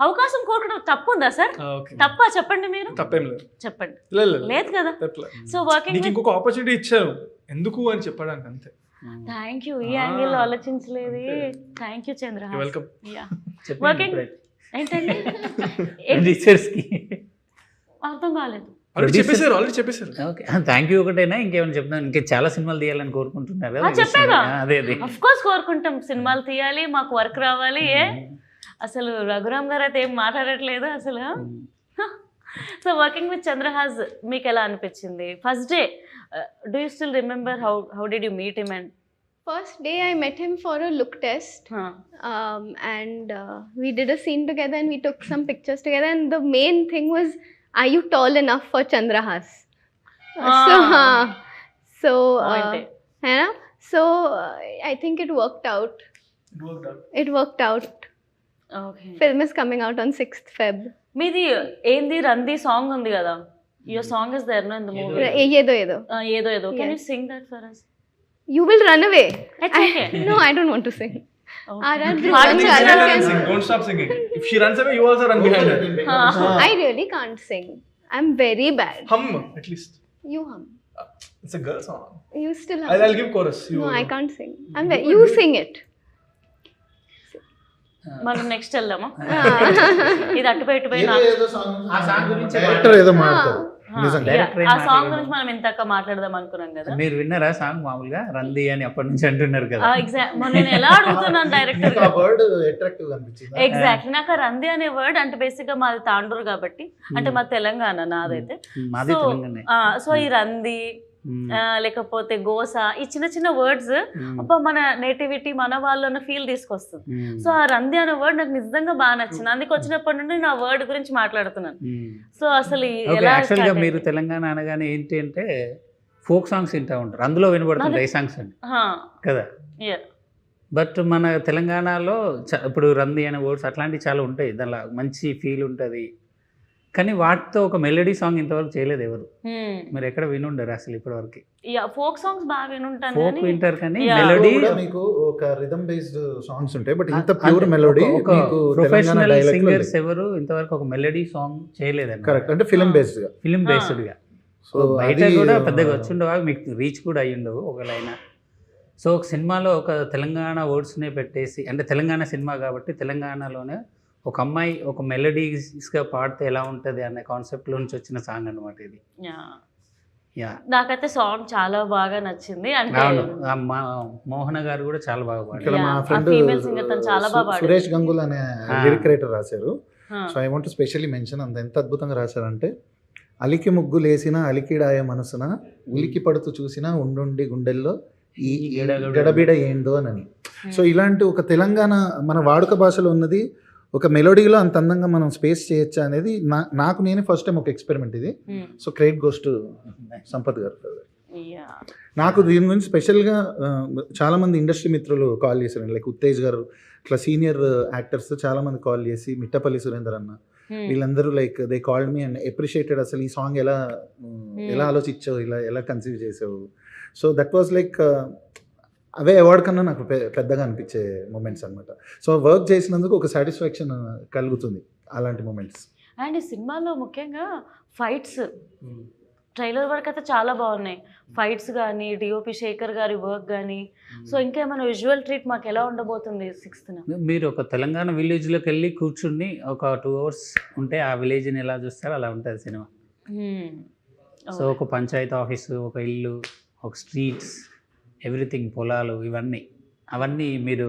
B: అవకాశం కోరుకోవడం తప్పు ఉందా సార్?
D: ఓకే,
B: తప్పా చెప్పండి, మీరు
D: తప్పేం లేదు.
B: చెప్పండి.
D: లేదు
B: లేదు కదా.
D: తప్పలే.
B: సో వర్కింగ్
D: నీకు ఇంకొక ఆపర్చునిటీ ఇచ్చారు ఎందుకు అని చెప్పడానికి అంతే.
B: Thank you. ఈ యాంగిల్ లో ఆలోచించలేదు. Thank you Chandra.
D: Welcome.
B: Working ఏంటండి?
E: ప్రొడ్యూసర్స్ కి
B: అర్థం కాలేదు.
D: ఆల్రెడీ చెప్పేశారు.
E: ఓకే, థ్యాంక్ యూ ఒకటేనా, ఇంకేమైనా చెప్తాను? ఇంకా చాలా సినిమాలు తీయాలని కోరుకుంటున్నారు కదా.
B: చెప్పాగా,
E: అదే
B: అఫ్ కోర్స్ కోరుకుంటాం. సినిమాలు తీయాలి, మాకు వర్క్ రావాలి. అసలు రఘురామ్ గారు అయితే ఏం మాట్లాడట్లేదు అసలు. సో వర్కింగ్ విత్ చంద్రహాస్ మీకు ఎలా అనిపించింది? First day, do you still remember how did you meet him? And
C: First day I met him for a look test, and we did a scene together and we took some pictures together, and the main thing was, are you tall enough for Chandrahas? है ना? So I think it worked out. It worked out.
B: Okay,
C: Film is coming out on 6th Feb.
B: మీది ఏంది రంది సాంగ్ ఉంది కదా, your song is there no in the movie.
C: Yedo.
B: ఏదో ఏదో, can you
C: Yes.
B: Sing that for us?
C: You will run away.
B: It's okay.
C: No, I don't want to sing.
B: Okay.
C: R.R.
B: Pardon
C: Dhruvan
B: me,
C: Sharma
B: sir.
C: can-
D: Don't stop singing. If she runs away, you also run behind her.
C: I really can't sing. I'm very bad.
D: Hum at least.
C: You hum.
D: It's a girl song.
C: You still hum.
D: I'll give chorus.
C: No, I can't sing. You sing it.
B: మనం నెక్స్ట్ వెళ్దామా?
C: Ah.
B: ఇది అటుపోయి ఇటుపోయి
E: ఆ సాంగ్ గురించి
F: డైరెక్టర్ ఏదో మాట్లాడతారు నిజంగా.
E: Director ఏం
B: ఆ సాంగ్
E: మాట్లాడదు.
B: గురించి మనం ఇంతక మాట్లాడదాం అనుకున్నాం కదా.
E: మీరు విన్నారా సాంగ్? మామూలుగా రంది అని అప్పటి నుంచి అంటున్నారు కదా.
B: నేను ఎలా అడుగుతున్నాను డైరెక్టర్
F: మీకు ఆ వర్డ్ అట్రాక్టివ్ అనిపించింది.
B: ఎగ్జాక్ట్లీ. నాకు ఆ రంది అనే వర్డ్ అంటే బేసిక్ గా మాది తాండూరు కాబట్టి, అంటే మా తెలంగాణ నాదైతే.
E: మాది తెలంగాణ.
B: సో ఈ రంది లేకపోతే గోస, ఈ చిన్న చిన్న వర్డ్స్ అబ్బా మన నేటివిటీ, మన వాళ్ళన్న ఫీల్ తీసుకొస్తుంది. సో ఆ రంది అనే వర్డ్ నాకు నిజంగా బాగా నచ్చింది. అందుకు వచ్చినప్పటి నుండి నా వర్డ్ గురించి మాట్లాడుతున్నాను. సో అసలు ఎలా
E: యాక్చువల్గా మీరు తెలంగాణ అనగానే ఏంటి అంటే ఫోక్ సాంగ్స్ వింటూ ఉంటారు, అందులో వినబడుతుంది ఈ సాంగ్స్ అండి కదా. బట్ మన తెలంగాణలో ఇప్పుడు రంది అనే వర్డ్స్ అట్లాంటివి చాలా ఉంటాయి, దానిలో మంచి ఫీల్ ఉంటుంది. కానీ వాటితో ఒక మెలోడీ సాంగ్ ఇంతవరకు చేయలేదు ఎవరు. మీరు ఎక్కడ వినుండరు అసలు ఇప్పటివరకు.
B: ఫోక్ సాంగ్స్ బాగా వినుంటాను,
E: ఫోక్ వింటారు కానీ
B: Yeah.
E: మెలోడీ
F: మీకు ఒక రిథమ్ బేస్డ్ సాంగ్స్ ఉంటాయి, బట్ ఇంత ప్యూర్ మెలోడీ మీకు
E: ప్రొఫెషనల్ సింగర్స్ ఎవరు ఇంతవరకు ఒక మెలోడీ సాంగ్ చేయలేదండి.
F: కరెక్ట్, అంటే ఫిల్మ్ బేస్డ్ గా.
E: ఫిల్మ్ బేస్డ్ గా. సో బయట కూడా పెద్దగా వచ్చిండవు, మీకు రీచ్ కూడా అయ్యి ఉండవు ఒకవేళ. సో ఒక సినిమాలో ఒక తెలంగాణ వర్డ్స్నే పెట్టేసి, అంటే తెలంగాణ సినిమా కాబట్టి తెలంగాణలోనే ఒక అమ్మాయి ఒక మెలోడీస్గా పాడితే ఎలా ఉంటుంది అనే కాన్సెప్ట్లో నుంచి వచ్చిన సాంగ్ అనమాట ఇది. యా,
B: నాకైతే సాంగ్ చాలా బాగా నచ్చింది. అంటే
E: అవును, మోహన గారు కూడా చాలా బాగా
F: ఇక్కడ
E: పాడారు.
F: మా
B: Yeah,
F: ఫ్రెండ్
B: ఆ female singer తను చాలా బాగా పాడారు.
F: సురేష్ గంగుల్ అనే
E: Ah.
F: లిరిక్ రైటర్ రాశారు. So I want specially mention, అంత ఎంత అద్భుతంగా రాశారంటే, అలికి ముగ్గులేసిన అలికిడాయ మనసున ఉలికి పడుతూ చూసిన ఉండుండి గుండెల్లో ఈ గడబిడ ఏందో అని. సో ఇలాంటి ఒక తెలంగాణ మన వాడుక భాషలో ఉన్నది ఒక మెలోడీలో అంత అందంగా మనం స్పేస్ చేయొచ్చా అనేది నాకు నేనే ఫస్ట్ టైం ఒక ఎక్స్పెరిమెంట్ ఇది. So credit goes to Sampath గారు. నాకు దీని గురించి స్పెషల్గా చాలామంది ఇండస్ట్రీ మిత్రులు కాల్ చేశారు, లైక్ ఉత్తేజ్ గారు, ఇట్లా సీనియర్ యాక్టర్స్ చాలామంది కాల్ చేసి, మిట్టపల్లి సురేందర్ అన్న, వీళ్ళందరూ like they called me and appreciated. అసలు ఈ సాంగ్ ఎలా ఆలోచించావు, ఎలా కన్సీవ్ చేసావు. So that was like away award కన్నా నాకు పెద్దగా అనిపించే మూమెంట్స్ అనమాట. సో వర్క్ చేసినందుకు ఒక సాటిస్ఫాక్షన్ కలుగుతుంది అలాంటి మూమెంట్స్.
B: అండ్ ఈ సినిమాలో ముఖ్యంగా ఫైట్స్, ట్రైలర్ వరకు అయితే చాలా బాగున్నాయి. ఫైట్స్ కానీ, డిఓపి శేఖర్ గారి వర్క్ కానీ. సో ఇంకేమైనా విజువల్ ట్రీట్ మాకు ఎలా ఉండబోతుంది 6th?
E: మీరు ఒక తెలంగాణ విలేజ్లోకి వెళ్ళి కూర్చుని ఒక 2 hours ఉంటే ఆ విలేజ్ని ఎలా చూస్తారో అలా ఉంటుంది సినిమా. సో ఒక పంచాయతీ ఆఫీసు, ఒక ఇల్లు, ఒక స్ట్రీట్స్, ఎవ్రీథింగ్, పొలాలు, అవన్నీ మీరు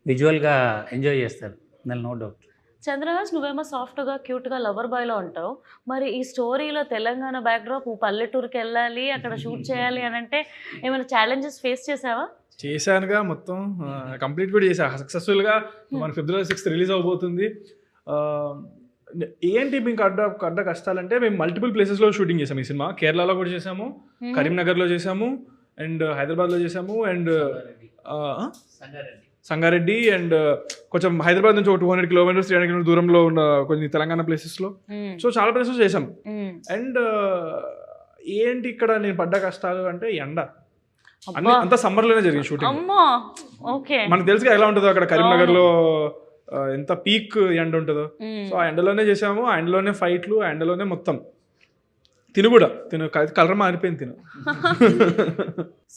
E: విజువల్గా ఎంజాయ్ చేస్తారు, దాని నో డౌట్.
B: చంద్రహాస్, నువ్వేమో సాఫ్ట్గా క్యూట్గా లవర్ బాయ్లో ఉంటావు. మరి ఈ స్టోరీలో తెలంగాణ బ్యాక్డ్రాప్, పల్లెటూరుకి వెళ్ళాలి, అక్కడ షూట్ చేయాలి అని అంటే ఏమైనా ఛాలెంజెస్ ఫేస్ చేసావా?
D: చేశానుగా, మొత్తం కంప్లీట్ కూడా చేశా సక్సెస్ఫుల్గా. మన February 6th రిలీజ్ అవబోతుంది. ఏంటి మీకు అడ్డ కష్టాలంటే, మేము మల్టిపుల్ ప్లేసెస్లో షూటింగ్ చేసాము ఈ సినిమా. కేరళలో కూడా చేసాము, కరీంనగర్లో చేసాము, అండ్ హైదరాబాద్లో చేసాము, అండ్ సంగారెడ్డి అండ్ కొంచెం హైదరాబాద్ నుంచి ఒక 200 కిలోమీటర్స్ 300 కిలోమీటర్స్ దూరంలో ఉన్న కొన్ని తెలంగాణ ప్లేసెస్లో. సో చాలా ప్లేసెస్ చేసాం. అండ్ ఏంటి ఇక్కడ నేను పడ్డ కష్టాలు అంటే ఎండ. అన్ని అంతా సమ్మర్లోనే జరిగింది షూటింగ్. మనకు తెలుసుగా ఎలా ఉంటుందో అక్కడ కరీంనగర్లో ఎంత పీక్ ఎండ ఉంటుందో. సో ఆ ఎండలోనే చేసాము, ఆ ఎండలోనే ఫైట్లు, ఆ ఎండలోనే మొత్తం. తిను కలర్ మారిపోయింది తిను.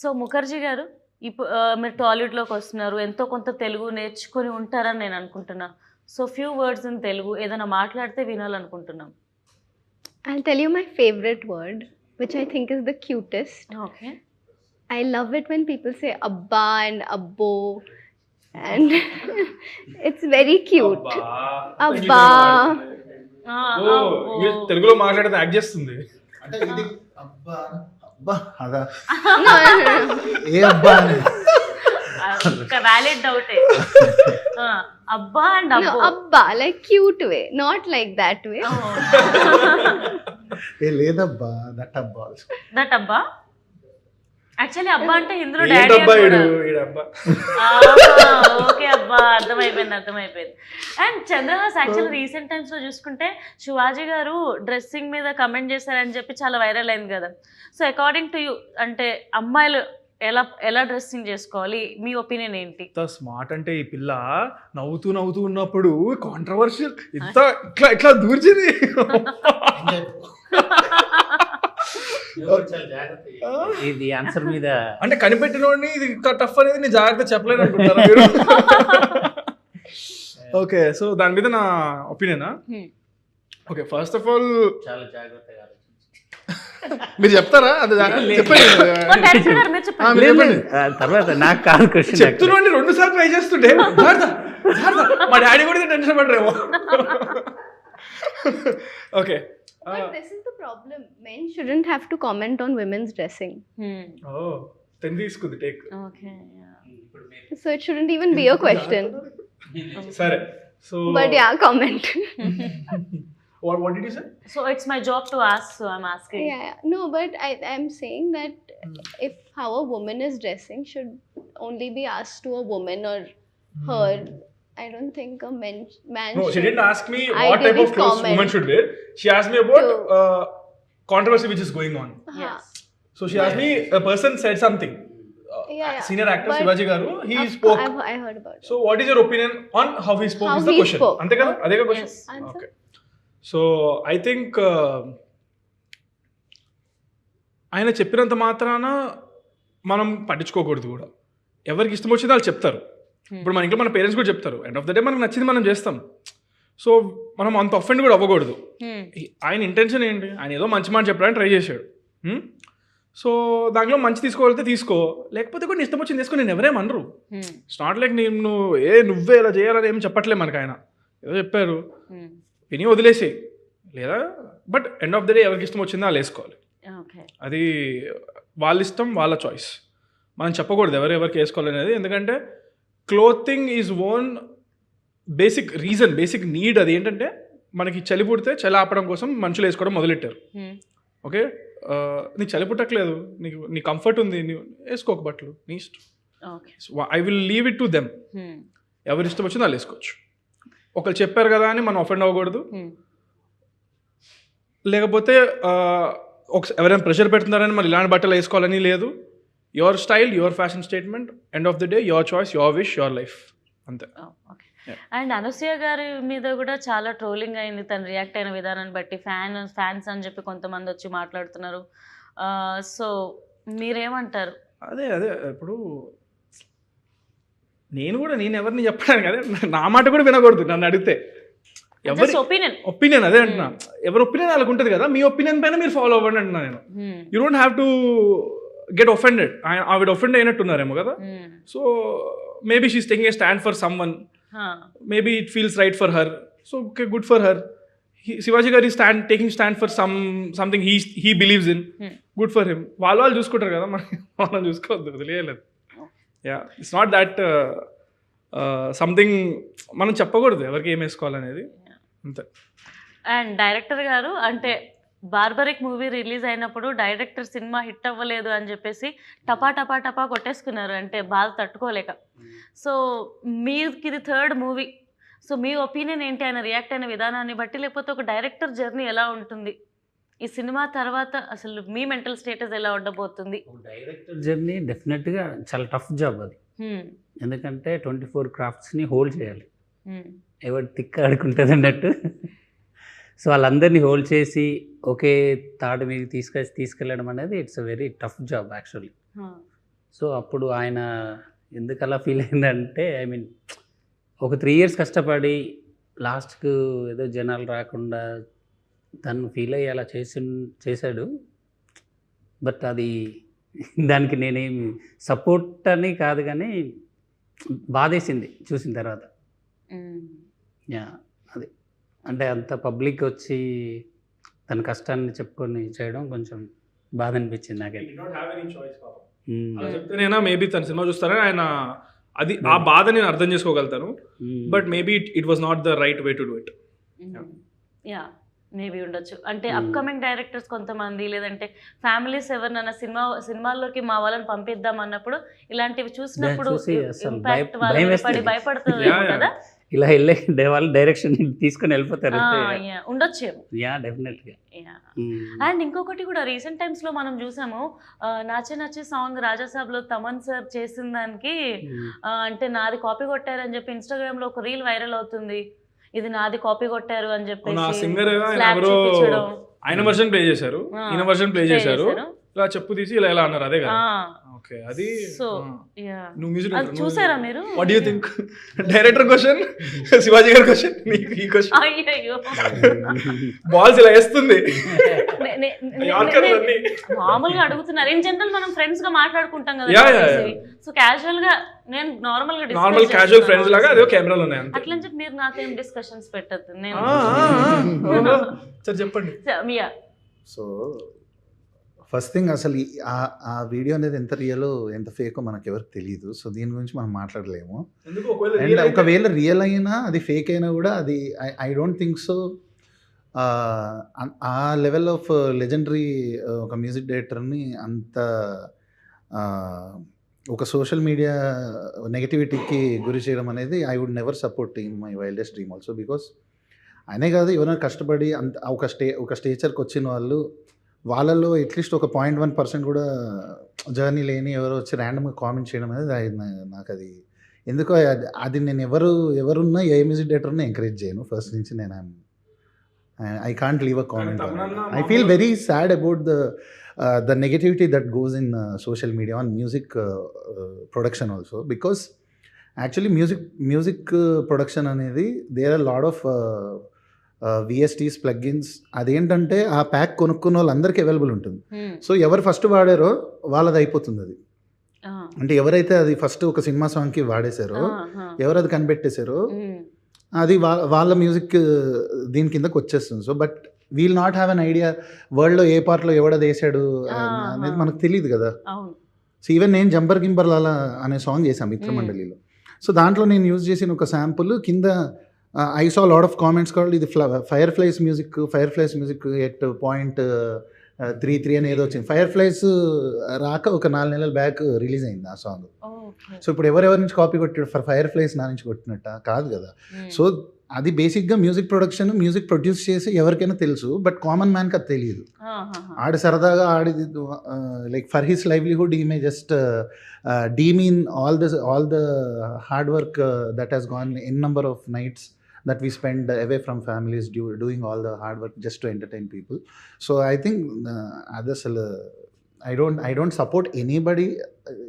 B: సో ముఖర్జీ గారు, ఇప్పుడు మీరు టాలీవుడ్లోకి వస్తున్నారు, ఎంతో కొంత తెలుగు నేర్చుకొని ఉంటారని నేను అనుకుంటున్నా. So few words in Telugu ఏదైనా మాట్లాడితే వినాలనుకుంటున్నాం.
C: I'll tell you my favorite word, which I think is the cutest.
B: Okay.
C: I love it when people say abba and abbo, and it's very cute. Abba.
D: తెలుగులో మాట్లాడితే యాక్ట్ చేస్తుంది.
F: అదా ఏ అబ్బా
B: వ్యాలిడ్ డౌట్. అబ్బా and
C: No, abba, like cute way, not like that way.
F: ఏ లేదబ్బా దట్ అబ్బా
B: దట్ అబ్బా. యాక్చువల్లీ అబ్బా అంటే ఇందులో
D: ఏంటబ్బా
B: డాడీ.
D: అబ్బా.
B: ఓకే అబ్బా, అర్థమైపోయింది. And Chandrahas actually recent times లో చూసుకుంటే శివాజీ గారు డ్రెస్సింగ్ మీద కమెంట్ చేశారని చెప్పి చాలా వైరల్ అయింది కదా. సో అకార్డింగ్ టు యూ, అంటే అమ్మాయిలు ఎలా డ్రెస్సింగ్ చేసుకోవాలి, మీ ఒపీనియన్ ఏంటి?
D: స్మార్ట్ అంటే ఈ పిల్ల నవ్వుతూ ఉన్నప్పుడు కాంట్రవర్షియల్ ఇట్లా దూర్చింది.
E: ఇది ఆన్సర్ మీద
D: అంటే కనిపెట్టినోడిని ఇది టఫ్ అనేది నేను జాగ్రత్త చెప్పలేను అనుకుంటారా మీరు? ఓకే, సో దాని మీద నా ఒపీనియనా? ఓకే, ఫస్ట్ ఆఫ్ ఆల్
E: చాలా జాగ్రత్తగా
D: మీరు చెప్తారా? అది
E: తర్వాత నాకు కాదు క్వశ్చన్.
D: చెప్తున్నాండి 2 సార్లు ట్రై చేస్తుంటే మా డాడీ కూడా టెన్షన్ పడరేమో. Okay,
C: But this is the problem. Men shouldn't have to comment on women's dressing.
D: తీసుకుంది take.
B: Okay,
C: So it shouldn't even be a question.
D: సరే, so
C: But yeah, comment.
D: what did you say?
B: so it's my job to ask, so I'm asking.
C: Yeah. No, but I'm saying that if how a woman is dressing should only be asked to a woman or her. I don't think a man
D: No, she didn't ask me
C: I
D: what type of
C: didn't
D: clothes
C: comment.
D: women should wear. She asked me about controversy which is going on.
B: Yes.
D: So she asked me, a person said something.
C: Yeah.
D: Senior actor
C: But
D: Shivaji Garu, he
C: Of-
D: spoke.
C: I heard about it.
D: So what is your opinion on how he spoke
C: How
D: is the
C: he
D: question.
C: spoke.
D: Ante kada? Ade ka question?
B: Yes.
C: Answer.
D: Okay. So I think ఆయన చెప్పినంత మాత్రాన మనం పట్టించుకోకూడదు కూడా. ఎవరికి ఇష్టం వచ్చిందో వాళ్ళు చెప్తారు. ఇప్పుడు మన ఇంట్లో మన పేరెంట్స్ కూడా చెప్తారు. ఎండ్ ఆఫ్ ద డే మనకు నచ్చింది మనం చేస్తాం. సో మనం అంత అఫెండ్ కూడా అవ్వకూడదు. ఆయన ఇంటెన్షన్ ఏంటి? ఆయన ఏదో మంచి మాట చెప్పడానికి ట్రై చేశాడు. సో దాంట్లో మంచి తీసుకోగలిగితే తీసుకో, లేకపోతే కూడా ఇష్టం వచ్చింది తీసుకో. నేను ఎవరేమనరు. ఇట్స్ నాట్ లైక్ నేను నువ్వే ఇలా చేయాలని ఏం చెప్పట్లేదు మనకు. ఆయన ఏదో చెప్పారు, విని వదిలేసి లేదా. But end of the day ఎవరికి ఇష్టం వచ్చిందో వాళ్ళు వేసుకోవాలి. అది వాళ్ళ ఇష్టం, వాళ్ళ చాయిస్. మనం చెప్పకూడదు ఎవరెవరికి వేసుకోవాలి అనేది. ఎందుకంటే clothing is own basic reason, basic need. అది ఏంటంటే మనకి చలి పుడితే చలి ఆపడం కోసం మనుషులు వేసుకోవడం మొదలెట్టారు. ఓకే, నీకు చలి పుట్టట్లేదు, నీ కంఫర్ట్ ఉంది, నీవు వేసుకోక బట్టలు, నీ ఇష్టం. I will leave it to them. ఎవరి ఇష్టం వచ్చిందో వాళ్ళు వేసుకోవచ్చు. ఒకరు చెప్పారు కదా అని మనం అఫెండ్ అవ్వకూడదు. లేకపోతే ఎవరైనా ప్రెషర్ పెడుతున్నారని మరి ఇలాంటి బట్టలు వేసుకోవాలని లేదు. Your style, your fashion statement, end of the day your choice, your wish, your life, అంతే.
B: అండ్ అనసూయ గారి మీద కూడా చాలా ట్రోలింగ్ అయింది తను రియాక్ట్ అయిన విధానాన్ని బట్టి. ఫ్యాన్స్ అని చెప్పి కొంతమంది వచ్చి మాట్లాడుతున్నారు. సో మీరేమంటారు?
D: అదే ఇప్పుడు నేను ఎవరిని చెప్పాను కదా, నా మాట కూడా వినకూడదు నన్ను అడిగితే. ఎవరి ఒపీనియన్ అదే అంటున్నా. ఎవరి ఒపీనియన్ వాళ్ళకు ఉంటుంది కదా. మీ ఒపీనియన్ పైన మీరు ఫాలో అవ్వండి అంటున్నా నేను. You don't have to get offended. ఆవిడ ఒఫెండ్ అయినట్టున్నారేమో కదా. So maybe she's taking a stand for someone. Maybe it feels right for her. So okay, good for her. Shivaji Garu is taking stand for something he believes in. Good for him. వాళ్ళు చూసుకుంటారు కదా, మనం చూసుకోవద్దు, వదిలేయలేదు. Yeah, it's not that something మనం చెప్పకూడదు ఎవరికి ఏం వేసుకోవాలనేది, అంతే.
B: అండ్ డైరెక్టర్ గారు అంటే బార్బరిక్ మూవీ రిలీజ్ అయినప్పుడు డైరెక్టర్ సినిమా హిట్ అవ్వలేదు అని చెప్పేసి టపా టపా టపా కొట్టేసుకున్నారు, అంటే బాధ తట్టుకోలేక. సో మీకు ఇది థర్డ్ మూవీ, సో మీ ఒపీనియన్ ఏంటి ఆయన రియాక్ట్ అయిన విధానాన్ని బట్టి, లేకపోతే ఒక డైరెక్టర్ జర్నీ ఎలా ఉంటుంది ఈ సినిమా తర్వాత, అసలు మీ మెంటల్ స్టేటస్ ఎలా ఉండబోతుంది?
E: డైరెక్టర్ జర్నీ డెఫినెట్గా చాలా టఫ్ జాబ్ అది, ఎందుకంటే 24 క్రాఫ్ట్స్ని హోల్డ్ చేయాలి, ఎవరు తిక్క ఆడుకుంటుంది అన్నట్టు. సో వాళ్ళందరినీ హోల్డ్ చేసి ఒకే తాడు మీద తీసుకెళ్ళడం అనేది it's a very tough job actually. So అప్పుడు ఆయన ఎందుకు అలా ఫీల్ అయిందంటే, ఐ మీన్ ఒక 3 years కష్టపడి లాస్ట్కు ఏదో జనాలు రాకుండా తను ఫీల్ అయ్యి అలా చేశాడు. బట్ అది దానికి నేనేం సపోర్ట్ అని కాదు, కానీ బాధేసింది చూసిన తర్వాత. యా, అది అంటే అంత పబ్లిక్ వచ్చి తన కష్టాన్ని చెప్పుకొని చేయడం కొంచెం బాధ అనిపించింది నాకైతే.
D: చెప్తేనేనా మేబీ తన సినిమా చూస్తారని ఆయన, అది ఆ బాధ నేను అర్థం చేసుకోగలుగుతాను. But maybe it was not the right way to do it.
B: Yeah, maybe ఉండొచ్చు. అంటే అప్కమింగ్ డైరెక్టర్స్ కొంతమంది, లేదంటే ఫ్యామిలీస్ ఎవరినైనా సినిమాల్లోకి మా వాళ్ళని పంపిద్దాం అన్నప్పుడు ఇలాంటివి చూసినప్పుడు ఇంపాక్ట్ వాళ్ళని పడి భయపడుతుంది కదా,
E: ఇలా వెళ్ళే వాళ్ళు డైరెక్షన్ తీసుకొని వెళ్ళిపోతారు.
B: ఉండొచ్చేమో.
E: యా, డెఫినెట్గా.
B: అండ్ ఇంకొకటి కూడా రీసెంట్ టైమ్స్ లో మనం చూసాము, నాచే నచ్చే సాంగ్ రాజాసాబ్ లో తమన్ సార్ చేసిన దానికి అంటే నాది కాపీ కొట్టారని చెప్పి ఇన్స్టాగ్రామ్ లో ఒక రీల్ వైరల్ అవుతుంది, ఇది నాది కాపీ కొట్టారు అని చెప్పేసి
D: సింగర్ ఆయన వర్షన్ ప్లే చేశారు, ఈయన వర్షన్ ప్లే చేశారు, ఇలా చెప్పు తీసి ఇలా ఎలా అన్నారు, అదే కదా. ఓకే, అది
B: సో
D: నువ్వు మ్యూజిక్
B: చూసారా మీరు?
D: What do you think? Director question, Shivaji గారి క్వశ్చన్, నీకు ఈ క్వశ్చన్.
B: అయ్యో,
D: బాల్స్ ఇలా వేస్తుంది.
B: మామూలుగా అడుగుతున్నారు. ఇన్ జనరల్ మనం ఫ్రెండ్స్ గా మాట్లాడుకుంటాం కదా, సో క్యాజువల్ గా నేను నార్మల్
D: క్యాజువల్ ఫ్రెండ్స్ లాగా అదే కెమెరాలు ఉన్నాయి అంతే.
B: అట్లా అని చెప్పి మీరు నాకేం డిస్కషన్స్ పెట్టద్దు. నేను
D: సరే చెప్పండి.
F: సో ఫస్ట్ థింగ్, అసలు ఆ వీడియో అనేది ఎంత రియలో ఎంత ఫేకో మనకు ఎవరికి తెలియదు. సో దీని గురించి మనం మాట్లాడలేము. అండ్ ఒకవేళ రియల్ అయినా అది ఫేక్ అయినా కూడా అది ఐ డోంట్ థింక్ సో. ఆ లెవెల్ ఆఫ్ లెజెండరీ ఒక మ్యూజిక్ డైరెక్టర్ని అంత ఒక సోషల్ మీడియా నెగటివిటీకి గురి చేయడం అనేది I would never support in my wildest dream also. Because ఆయనే కాదు, ఎవరైనా కష్టపడి అంత ఒక స్టేచర్కి వచ్చిన వాళ్ళు, వాళ్ళల్లో అట్లీస్ట్ ఒక 0.1% కూడా జర్నీ లేని ఎవరో వచ్చి ర్యాండమ్గా కామెంట్ చేయడం అనేది నాకు అది ఎందుకో అది నేను ఎవరున్నా ఏ మ్యూజిక్ డైరెక్టర్ ఉన్నా ఎంకరేజ్ చేయను. ఫస్ట్ నుంచి నేను I can't leave a comment. I feel very sad about the negativity that goes in social media on music production also. Because actually music production అనేది there are lot of VSTs plugins. అదేంటంటే ఆ ప్యాక్ కొనుక్కున్న వాళ్ళందరికీ అవైలబుల్ ఉంటుంది. సో ఎవరు ఫస్ట్ వాడారో వాళ్ళది అయిపోతుంది. అది అంటే ఎవరైతే అది ఫస్ట్ ఒక సినిమా సాంగ్కి వాడేశారో, ఎవరు అది కనిపెట్టేశారో, అది వాళ్ళ మ్యూజిక్ దీని కిందకి వచ్చేస్తుంది. So but we'll not have an idea వరల్డ్లో ఏ పార్ట్లో ఎవడది వేసాడు అనేది మనకు తెలియదు కదా. సో ఈవెన్ నేను జంబర్ గింబర్ లాలా అనే సాంగ్ చేశాను మిత్రమండలిలో. సో దాంట్లో నేను యూజ్ చేసిన ఒక శాంపుల్ కింద I saw a lot of comments called ఇది Fireflies music at 0.33 అని ఏదో వచ్చింది. Fireflies రాక ఒక 4 నెలల బ్యాక్ రిలీజ్ అయింది ఆ సాంగ్. సో ఇప్పుడు ఎవరెవరి నుంచి కాపీ కొట్టాడు? Fireflies నా నుంచి కొట్టినట్ట కాదు కదా. సో అది బేసిక్గా మ్యూజిక్ ప్రొడక్షన్, మ్యూజిక్ ప్రొడ్యూస్ చేసి ఎవరికైనా తెలుసు, బట్ కామన్ మ్యాన్కి అది తెలియదు. ఆడి సరదాగా ఆడిది like for his livelihood he may just demean all the hard work that has gone in number of nights that we spend away from families doing all the hard work just to entertain people. So I think others I don't support anybody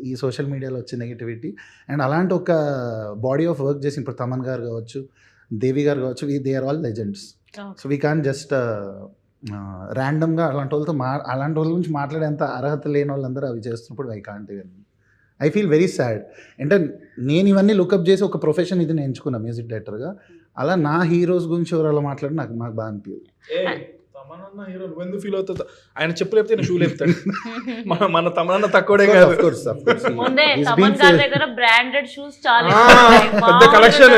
F: ఈ సోషల్ మీడియాలో వచ్చే నెగిటివిటీ. అండ్ అలాంటి ఒక బాడీ ఆఫ్ వర్క్ చేసి ఇప్పుడు తమన్ గారు కావచ్చు, దేవి గారు కావచ్చు, they are all legends. So we can just ర్యాండమ్గా అలాంటి వాళ్ళ గురించి మాట్లాడేంత అర్హత లేని వాళ్ళందరూ అవి చేస్తున్నప్పుడు I can't even. I feel very sad. అంటే నేను ఇవన్నీ లుకప్ చేసి ఒక ప్రొఫెషన్ ఇది నేను ఎంచుకున్నా మ్యూజిక్ డైరెక్టర్గా. అలా నా హీరోస్ గురించి ఎవరు అలా మాట్లాడి నాకు బాగా అనిపించదు.
D: తమనన్న హీరో నువ్వెందుకు ఫీల్ అవుతుంది? ఆయన చెప్పు లేపితే నేను షూ లేపుతాడు. మన తమనన్న తక్కువడే కాదు.
B: ముందే తమన్ గారి దగ్గర బ్రాండెడ్ షూస్ చాలా
D: పెద్ద కలెక్షన్.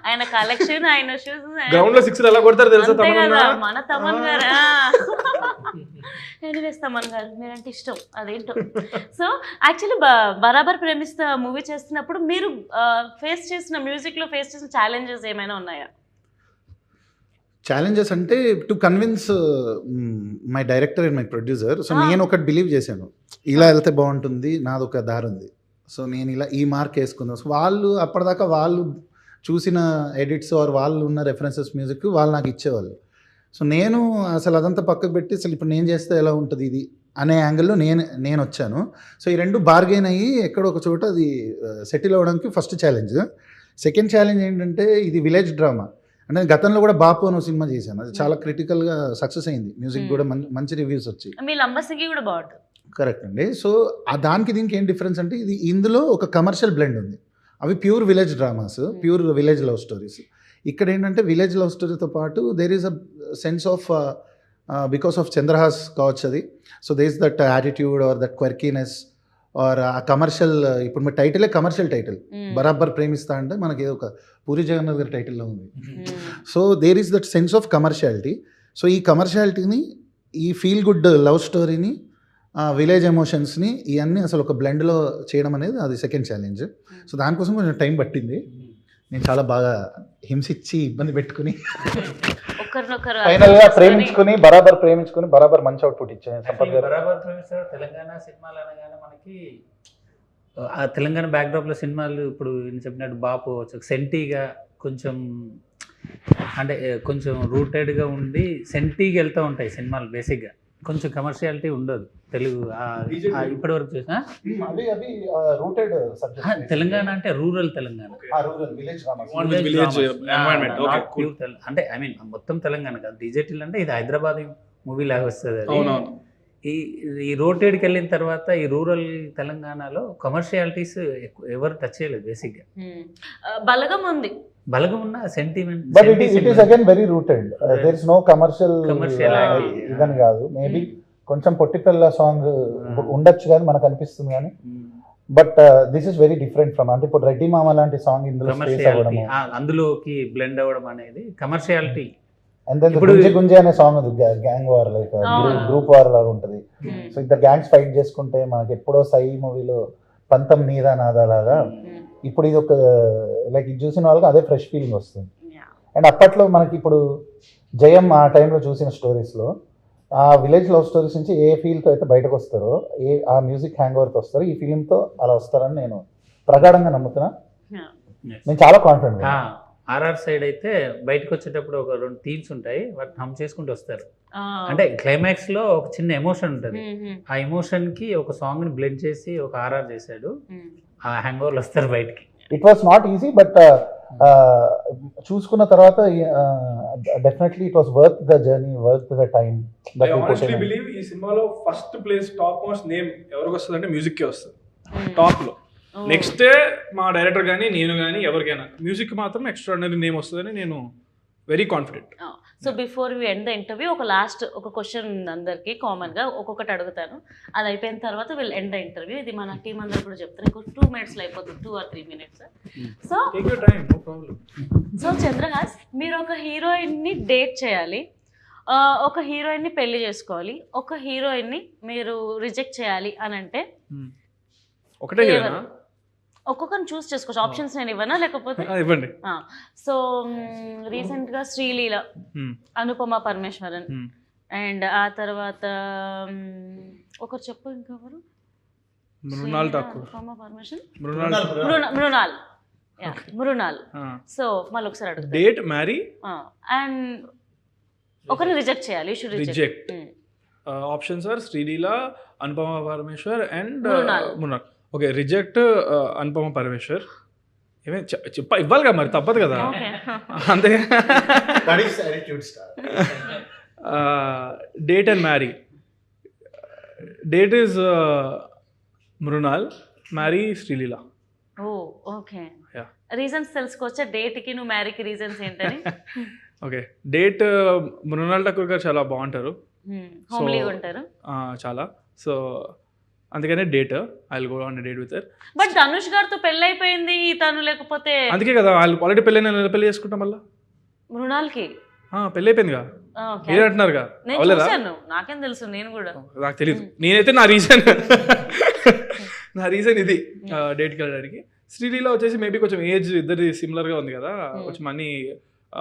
B: ఆయన కలెక్షన్, ఆయన షూస్
D: గ్రౌండ్ లో 6 ఎలా కొడతారు తెలుసా తమనన్న?
B: మన తమన్ గారు. ఎనీవేస్ తమన్ గారు మీరంటే ఇష్టం అదేంటో. సో యాక్చువల్లీ బరాబర్ ప్రేమిస్తా మూవీ చేస్తున్నప్పుడు మీరు ఫేస్ చేసిన మ్యూజిక్ లో ఫేస్ చేసిన ఛాలెంజెస్ ఏమైనా ఉన్నాయా?
F: ఛాలెంజెస్ అంటే to convince my director and my producer. So నేను ఒకటి బిలీవ్ చేశాను, ఇలా వెళ్తే బాగుంటుంది, నాది ఒక దారి ఉంది, సో నేను ఇలా ఈ మార్క్ వేసుకుందాం. సో వాళ్ళు అప్పటిదాకా వాళ్ళు చూసిన ఎడిట్స్ ఆర్ వాళ్ళు ఉన్న రెఫరెన్సెస్ మ్యూజిక్ వాళ్ళు నాకు ఇచ్చేవాళ్ళు. సో నేను అసలు అదంతా పక్కకు పెట్టి అసలు ఇప్పుడు నేను చేస్తే ఎలా ఉంటుంది ఇది అనే యాంగిల్లో నేను వచ్చాను. సో ఈ రెండు బార్గెన్ అయ్యి ఎక్కడో ఒక చోట అది సెటిల్ అవ్వడానికి ఫస్ట్ ఛాలెంజ్. సెకండ్ ఛాలెంజ్ ఏంటంటే ఇది విలేజ్ డ్రామా. అంటే గతంలో కూడా బాపు అని సినిమా చేశాను, అది చాలా క్రిటికల్గా సక్సెస్ అయింది, మ్యూజిక్ కూడా మంచి రివ్యూస్ వచ్చాయి.
B: మీ లంబసింగి కూడా బాగుంటుంది.
F: కరెక్ట్ అండి. సో దానికి దీనికి ఏం డిఫరెన్స్ అంటే ఇది ఇందులో ఒక కమర్షియల్ బ్లెండ్ ఉంది. అవి pure village dramas, pure village love stories. ఇక్కడ ఏంటంటే విలేజ్ లవ్ స్టోరీతో పాటు there is a sense of because of Chandrahas కావచ్చు అది. So there is that attitude or that quirkiness or ఆ కమర్షియల్. ఇప్పుడు మీ టైటిలే కమర్షియల్ టైటిల్, బరాబర్ ప్రేమిస్తా అంటే మనకి ఒక పూరి జగన్నాథ్ గారి టైటిల్లో ఉంది. So there is that sense of commerciality. So ఈ కమర్షియాలిటీని, ఈ ఫీల్ గుడ్ లవ్ స్టోరీని, విలేజ్ ఎమోషన్స్ని ఇవన్నీ అసలు ఒక బ్లెండ్లో చేయడం అనేది అది సెకండ్ ఛాలెంజ్. సో దానికోసం కొంచెం టైం పట్టింది. నేను చాలా బాగా హింసించి ఇబ్బంది పెట్టుకుని ఫైనల్గా ప్రేమించుకుని బరాబర్ మంచి అవుట్పుట్ ఇచ్చాను. సంపత్ గారు
E: బరాబర్ ప్రేమిస్తారు. తెలంగాణ సినిమాలు అనగానే మనకి ఆ తెలంగాణ బ్యాక్డ్రాప్లో సినిమాలు ఇప్పుడు నేను చెప్పినట్టు బాపు సెంటీగా కొంచెం అంటే కొంచెం రూటెడ్గా ఉండి సెంటీగా వెళ్తూ ఉంటాయి సినిమాలు. బేసిక్గా కొంచెం కమర్షియాలిటీ ఉండదు తెలుగు ఇప్పటి వరకు చూసిన. తెలంగాణ అంటే రూరల్ తెలంగాణ, అంటే ఐ మీన్ మొత్తం తెలంగాణ కాదు. డిజిటల్ అంటే ఇది హైదరాబాద్ మూవీ లాగా వస్తుంది. ఈ రోటెడ్కి వెళ్ళిన తర్వాత ఈ రూరల్ తెలంగాణలో కమర్షియాలిటీస్ ఎవరు టచ్ చేయలేదు. బేసిక్గా
B: బలగం ఉంది,
E: బలగం ఉన్న sentiment,
F: but it is again very rooted. There is no commercial ఇదని కాదు. మేబీ కొంచెం పొట్టిపల్ల సాంగ్ ఉండొచ్చు కానీ మనకు అనిపిస్తుంది కానీ, but this is very different from. అంటే ఇప్పుడు రెడ్డి మామ లాంటి సాంగ్ ఇందులో
E: అందులోకి బ్లెండ్ అవ్వడం అనేది కమర్షియాలిటీ.
F: అండ్ దెన్ గుంజే అనే సాంగ్ ఉంది, gang war like group war లాగా ఉంటుంది. సో ఇద్దరు గ్యాంగ్స్ ఫైట్ చేసుకుంటే మనకి ఎప్పుడో సై మూవీలో పంతం నీదా నాదా లాగా ఇప్పుడు ఇది ఒక లైక్ ఇది చూసిన వాళ్ళకి అదే ఫ్రెష్ ఫీలింగ్ వస్తుంది. అండ్ అప్పట్లో మనకి ఇప్పుడు జయం ఆ టైంలో చూసిన స్టోరీస్లో ఆ విలేజ్ లవ్ స్టోరీస్ నుంచి ఏ ఫీల్తో అయితే బయటకు వస్తారో, ఆ మ్యూజిక్ హ్యాంగ్ ఓవర్తో వస్తారో, ఈ ఫీలింగ్తో అలా వస్తారని నేను ప్రగాఢంగా నమ్ముతున్నా. నేను చాలా కాన్ఫిడెంట్.
E: ఆర్ఆర్ సైడ్ అయితే బయటకు వచ్చేటప్పుడు ఒక 2 థీమ్స్ ఉంటాయి, వాటిని హమ్ చేసుకుంటూ వస్తారు. అంటే క్లైమాక్స్ లో ఒక చిన్న ఎమోషన్ ఉంటుంది, ఆ ఎమోషన్ కి ఒక సాంగ్ ని బ్లెండ్ చేసి ఒక ఆర్ఆర్ చేశాడు. ఆ హ్యాంగ్ ఓవర్లు వస్తారు బయటికి.
F: It was not easy, but చూసుకున్న తర్వాత definitely it was worth the journey, worth the time.
D: I honestly believe ఈ సినిమాలో first place top most name ఎవరికి వస్తుంది అంటే మ్యూజిక్ కే వస్తుంది టాప్ లో. నెక్స్ట్ మా డైరెక్టర్ కానీ నేను కానీ ఎవరికైనా మ్యూజిక్ మాత్రం ఎక్స్ట్రాడినరీ నేమ్ వస్తుందని నేను very confident.
B: So before we end the interview ఒక క్వశ్చన్ ఉంది అందరికి కామన్గా, ఒక్కొక్కటి అడుగుతాను. అది అయిపోయిన తర్వాత వీళ్ళు ఎండ్ ద ఇంటర్వ్యూ. ఇది మన టీం అందరు కూడా చెప్తారు. ఇంకో 2 minutesలో అయిపోతుంది, 2 or 3 minutes. సో చంద్రహాస్, మీరు ఒక హీరోయిన్ని డేట్ చేయాలి, ఒక హీరోయిన్ని పెళ్లి చేసుకోవాలి, ఒక హీరోయిన్ని మీరు రిజెక్ట్ చేయాలి అని అంటే
D: ఒకటే హీరోయినా?
B: ఒక్కొక్కరిని చూస్ చేసుకోవచ్చు. ఆప్షన్స్ నేను ఇవ్వనా లేకపోతే
D: ఇవ్వండి.
B: సో రీసెంట్గా శ్రీలీల, అనుపమ పరమేశ్వరన్, అండ్ ఆ తర్వాత ఒకరు చెప్పు ఇంకెవరు, మృణాల్. సో మళ్ళీ ఒకసారి అడుగుతా,
D: డేట్ మ్యారీ
B: అండ్ ఒకరిని రిజెక్ట్ చేయాలి.
D: Reject options are Sreeleela, Anupama Parameshwar and Mrunal. Okay, reject Anupama Parameshwar. ఏమే ఇవ్వాలి కదా మరి, తప్పదు కదా అంతే. Date and marry. Date is Mrunal, marry Sreeleela.
B: Okay, reasons తెలుసుకోవచ్చా డేట్కి నువ్వు మ్యారీకి రీజన్స్ ఏంటని?
D: ఓకే, డేట్ మృణాల్ ఠాకూర్ గారు చాలా బాగుంటారు,
B: హోమ్లీగా ఉంటారు
D: చాలా. సో అందుకనే date, I will go on date with her.
B: But Dhanush గారితో పెళ్లి అయిపోయింది తను, లేకపోతే
D: అందుకే కదా వాళ్ళు ఆల్రెడీ పెళ్ళైన పెళ్లి చేసుకుంటాం మళ్ళీ.
B: మృణాల్కి
D: పెళ్ళి అయిపోయిందిగా
B: ఓకే.
D: మీరు అంటున్నారుగా,
B: నేను
D: అవలేదా?
B: చూశాను, నాకేం తెలుసు, నేను కూడా
D: నాకు తెలియదు. నేనైతే నా రీజన్ ఇది డేట్కి వెళ్ళడానికి. శ్రీలీల వచ్చేసి మేబీ కొంచెం ఏజ్ ఇద్దరి సిమిలర్గా ఉంది కదా, కొంచెం అన్ని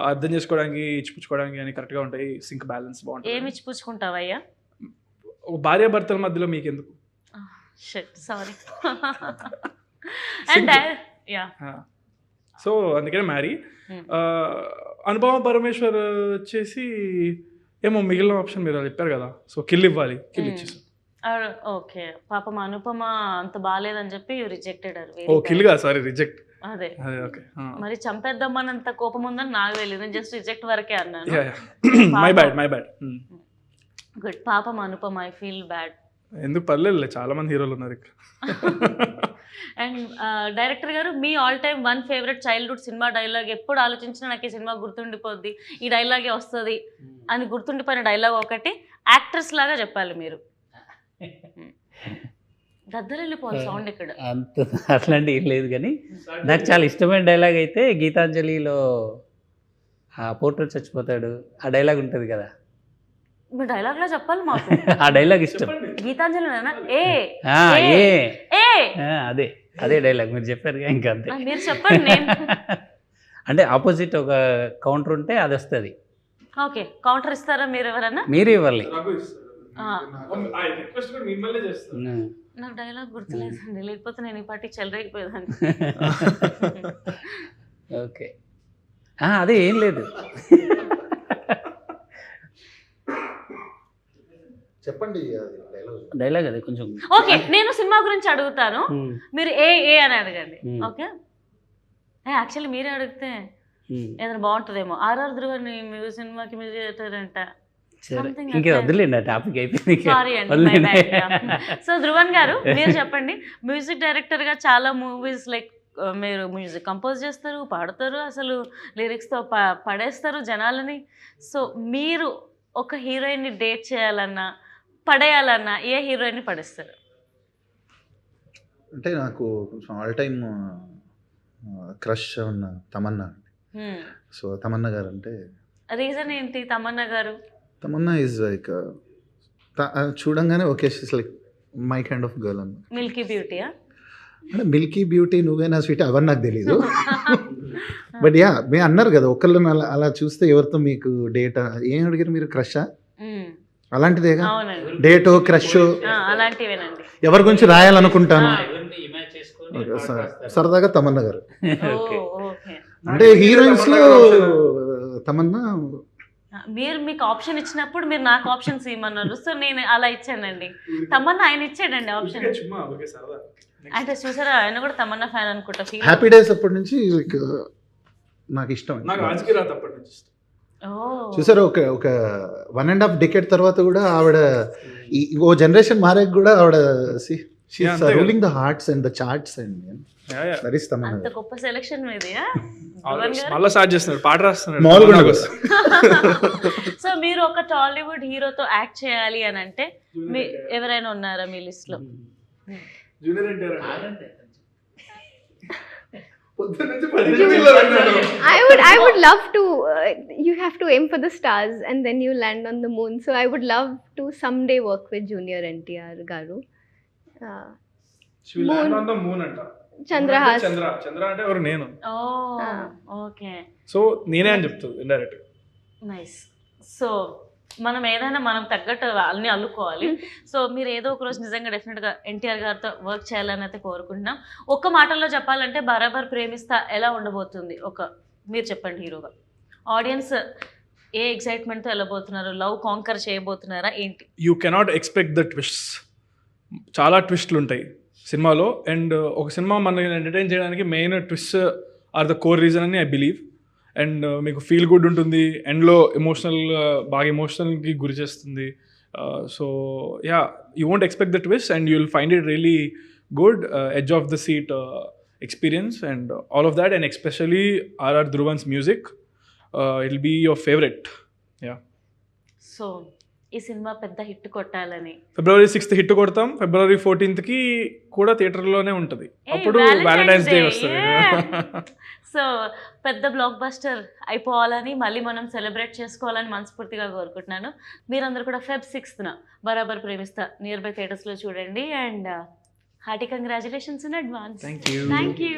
D: అర్థం చేసుకోవడానికి ఇచ్చిపుచ్చుకోవడానికి అని కరెక్ట్గా ఉంటాయి, సింక్ బ్యాలెన్స్ బాగుంటుంది.
B: ఏమి ఇచ్చిపుచ్చుకుంటావయ్యా?
D: ఒక భార్యాభర్తల మధ్యలో మీకు ఎందుకు?
B: సారీ. అండ్ యా,
D: సో అందుకనే మ్యారీ. అనుపమ పరమేశ్వర్ వచ్చేసి ఏమో మిగిలిన ఆప్షన్ మీరు చెప్పారు కదా, సో కిల్ ఇవ్వాలి, కిల్ ఇచ్చేసారు.
B: ఓకే, పాపం అనుపమ అంత బాగాలేదని చెప్పి రిజెక్టెడ్.
D: ఓ కిల్గా, సారీ రిజెక్ట్.
B: అదే
D: ఓకే,
B: మరి చంపేద్దామన్నంత కోపం ఉందని నాకు తెలియదు, నేను జస్ట్ రిజెక్ట్ వరకే అన్నాను.
D: My bad.
B: గుడ్, పాపం అనుపమ, ఐ ఫీల్ బ్యాడ్.
D: ఎందుకు పర్లేదు, చాలా మంది హీరోలు ఉన్నారు ఇక్కడ.
B: అండ్ డైరెక్టర్ గారు, మీ all time one favourite childhood cinema dialogue, ఎప్పుడు ఆలోచించినా నాకు ఈ సినిమా గుర్తుండిపోద్ది, ఈ డైలాగే వస్తుంది అని గుర్తుండిపోయిన డైలాగ్ ఒకటి యాక్టర్స్ లాగా చెప్పాలి మీరు. గద్దరెళ్ళిపోవాలి సౌండ్ ఇక్కడ.
E: అంత అట్లాంటి ఏం లేదు, కానీ నాకు చాలా ఇష్టమైన డైలాగ్ అయితే గీతాంజలిలో ఆ పోర్ట్రేట్ చచ్చిపోతాడు, ఆ డైలాగ్ ఉంటుంది కదా,
B: మీ డైలాగ్ లా చెప్పాలి మాకు.
E: ఆ డైలాగ్ ఇష్టం.
B: గీతాంజలి
E: అదే అదే డైలాగ్ మీరు చెప్పారు ఇంకా, అంతే.
B: మీరు చెప్పండి.
E: అంటే ఆపోజిట్ ఒక కౌంటర్ ఉంటే అది వస్తుంది.
B: ఓకే, కౌంటర్ ఇస్తారా మీరు ఎవరన్నా?
E: మీరే ఇవ్వాలి.
B: నాకు డైలాగ్ గుర్తులేదండి, లేకపోతే నేను ఈ పార్టీ చెలరేగిపోయేదాన్ని.
E: ఓకే, అదే ఏం లేదు.
F: చెప్పండి
E: డైలాగ్ అదే కొంచెం.
B: ఓకే, నేను సినిమా గురించి అడుగుతాను, మీరు ఏ అని అడగండి. ఓకే, యాక్చువల్లీ మీరే అడిగితే ఏదైనా బాగుంటుందేమో. ఆర్ఆర్ ధ్రువని సినిమాకి మ్యూజిక్ డైరెక్టర్ అంట.
E: ఇంకా వదిలేండి, ఆ టాపిక్ అయిపోయింది.
B: సారీ అండి. సో ధ్రువన్ గారు, మీరు చెప్పండి, మ్యూజిక్ డైరెక్టర్ గా చాలా మూవీస్ లైక్ మీరు మ్యూజిక్ కంపోజ్ చేస్తారు, పాడతారు, అసలు లిరిక్స్తో పడేస్తారు జనాలని. సో మీరు ఒక హీరోయిన్ని డేట్ చేయాలన్నా పడేయాలన్నా ఏ హీరోయిన్ని పడేస్తారు?
F: అంటే నాకు కొంచెం ఆల్ టైమ్ క్రష్ ఉన్న తమన్నా. సో తమన్నా గారు అంటే
B: రీజన్ ఏంటి? తమన్నా గారు,
F: తమన్నా ఈజ్ లైక్ చూడంగానే okay, she's like my kind of girl అన్న.
B: మిల్కీ బ్యూటీయా?
F: అంటే మిల్కీ బ్యూటీ, నువ్వేనా స్వీట్, అవన్నీ నాకు తెలీదు. బట్ యా, మీరు అన్నారు కదా ఒకళ్ళని అలా చూస్తే ఎవరితో మీకు డేటా ఏం అడిగారు మీరు? క్రషా? అలాంటిదేగా, డేటో క్రష్
B: అలాంటివేనండి.
F: ఎవరి గురించి రాయాలనుకుంటాను సరదాగా తమన్నా గారు. అంటే హీరోయిన్స్ లో తమన్నా.
B: మీకు ఆప్షన్ ఇచ్చినప్పుడు మీరు నాకు ఆప్షన్స్ ఇవ్వమన్నారు, సో నేను అలా ఇచ్చానండి. తమన్నా ఆయన ఇచ్చాడండి ఆప్షన్. అంటే చూసారా, ఆయన కూడా తమన్నా ఫ్యాన్ అనుకుంటా.
F: హ్యాపీ డేస్ అప్పటి నుంచి నాకు ఇష్టం. చూసారా, ఒక 1.5 decade తర్వాత కూడా ఆవిడ ఓ జనరేషన్ మారాక కూడా ఆవిడ ruling the hearts and the charts and
B: అంత గొప్ప సెలక్షన్ మీది. సో మీరు ఒక టాలీవుడ్ హీరోతో యాక్ట్ చేయాలి అని అంటే ఎవరైనా ఉన్నారా మీ లిస్ట్ లో?
C: I would love to. You have to aim for the stars and then you land on the moon. So I would love to someday work with Junior NTR garu.
D: She will land on the moon anta.
C: Chandrahas.
D: Chandra అంటే ఎవరు? నేను.
B: ఓకే,
D: సో నేనే అని చెప్తాను ఇండైరెక్ట్.
B: నైస్. సో మనం ఏదైనా మనం తగ్గట్టు అన్నీ అల్లుకోవాలి. సో మీరు ఏదో ఒక రోజు నిజంగా డెఫినెట్గా ఎన్టీఆర్ గారితో వర్క్ చేయాలని అయితే కోరుకుంటున్నాం. ఒక్క మాటల్లో చెప్పాలంటే బరాబర్ ప్రేమిస్తా ఎలా ఉండబోతుంది? మీరు చెప్పండి హీరోగా. ఆడియన్స్ ఏ ఎక్సైట్మెంట్తో వెళ్ళబోతున్నారు? లవ్ కాంకర్ చేయబోతున్నారా ఏంటి?
D: You cannot expect the twists. చాలా ట్విస్ట్లు ఉంటాయి సినిమాలో. అండ్ ఒక సినిమా మనల్ని ఎంటర్టైన్ చేయడానికి main twist or the core reason అని ఐ బిలీవ్. అండ్ మీకు ఫీల్ గుడ్ ఉంటుంది, ఎండ్లో బాగా ఎమోషనల్కి గురి చేస్తుంది. So yeah, you won't expect the twist and you will find it really good, edge of the seat experience and all of that. And especially RR Dhruvan's music, it will be your favourite. Yeah,
B: so ఈ సినిమా పెద్ద హిట్ కొట్టాలని
D: February 6th హిట్ కొడతాం. February 14th కూడా థియేటర్లోనే ఉంటుంది. అప్పుడు వ్యాలంటైన్స్ డే వస్తుంది.
B: సో పెద్ద బ్లాక్ బస్టర్ అయిపోవాలని మళ్ళీ మనం సెలబ్రేట్ చేసుకోవాలని మనస్ఫూర్తిగా కోరుకుంటున్నాను. మీరందరూ కూడా Feb 6th బరాబర్ ప్రేమిస్తా నియర్ బై థియేటర్స్లో చూడండి. And hearty congratulations in advance.
D: Thank you.
B: Thank you.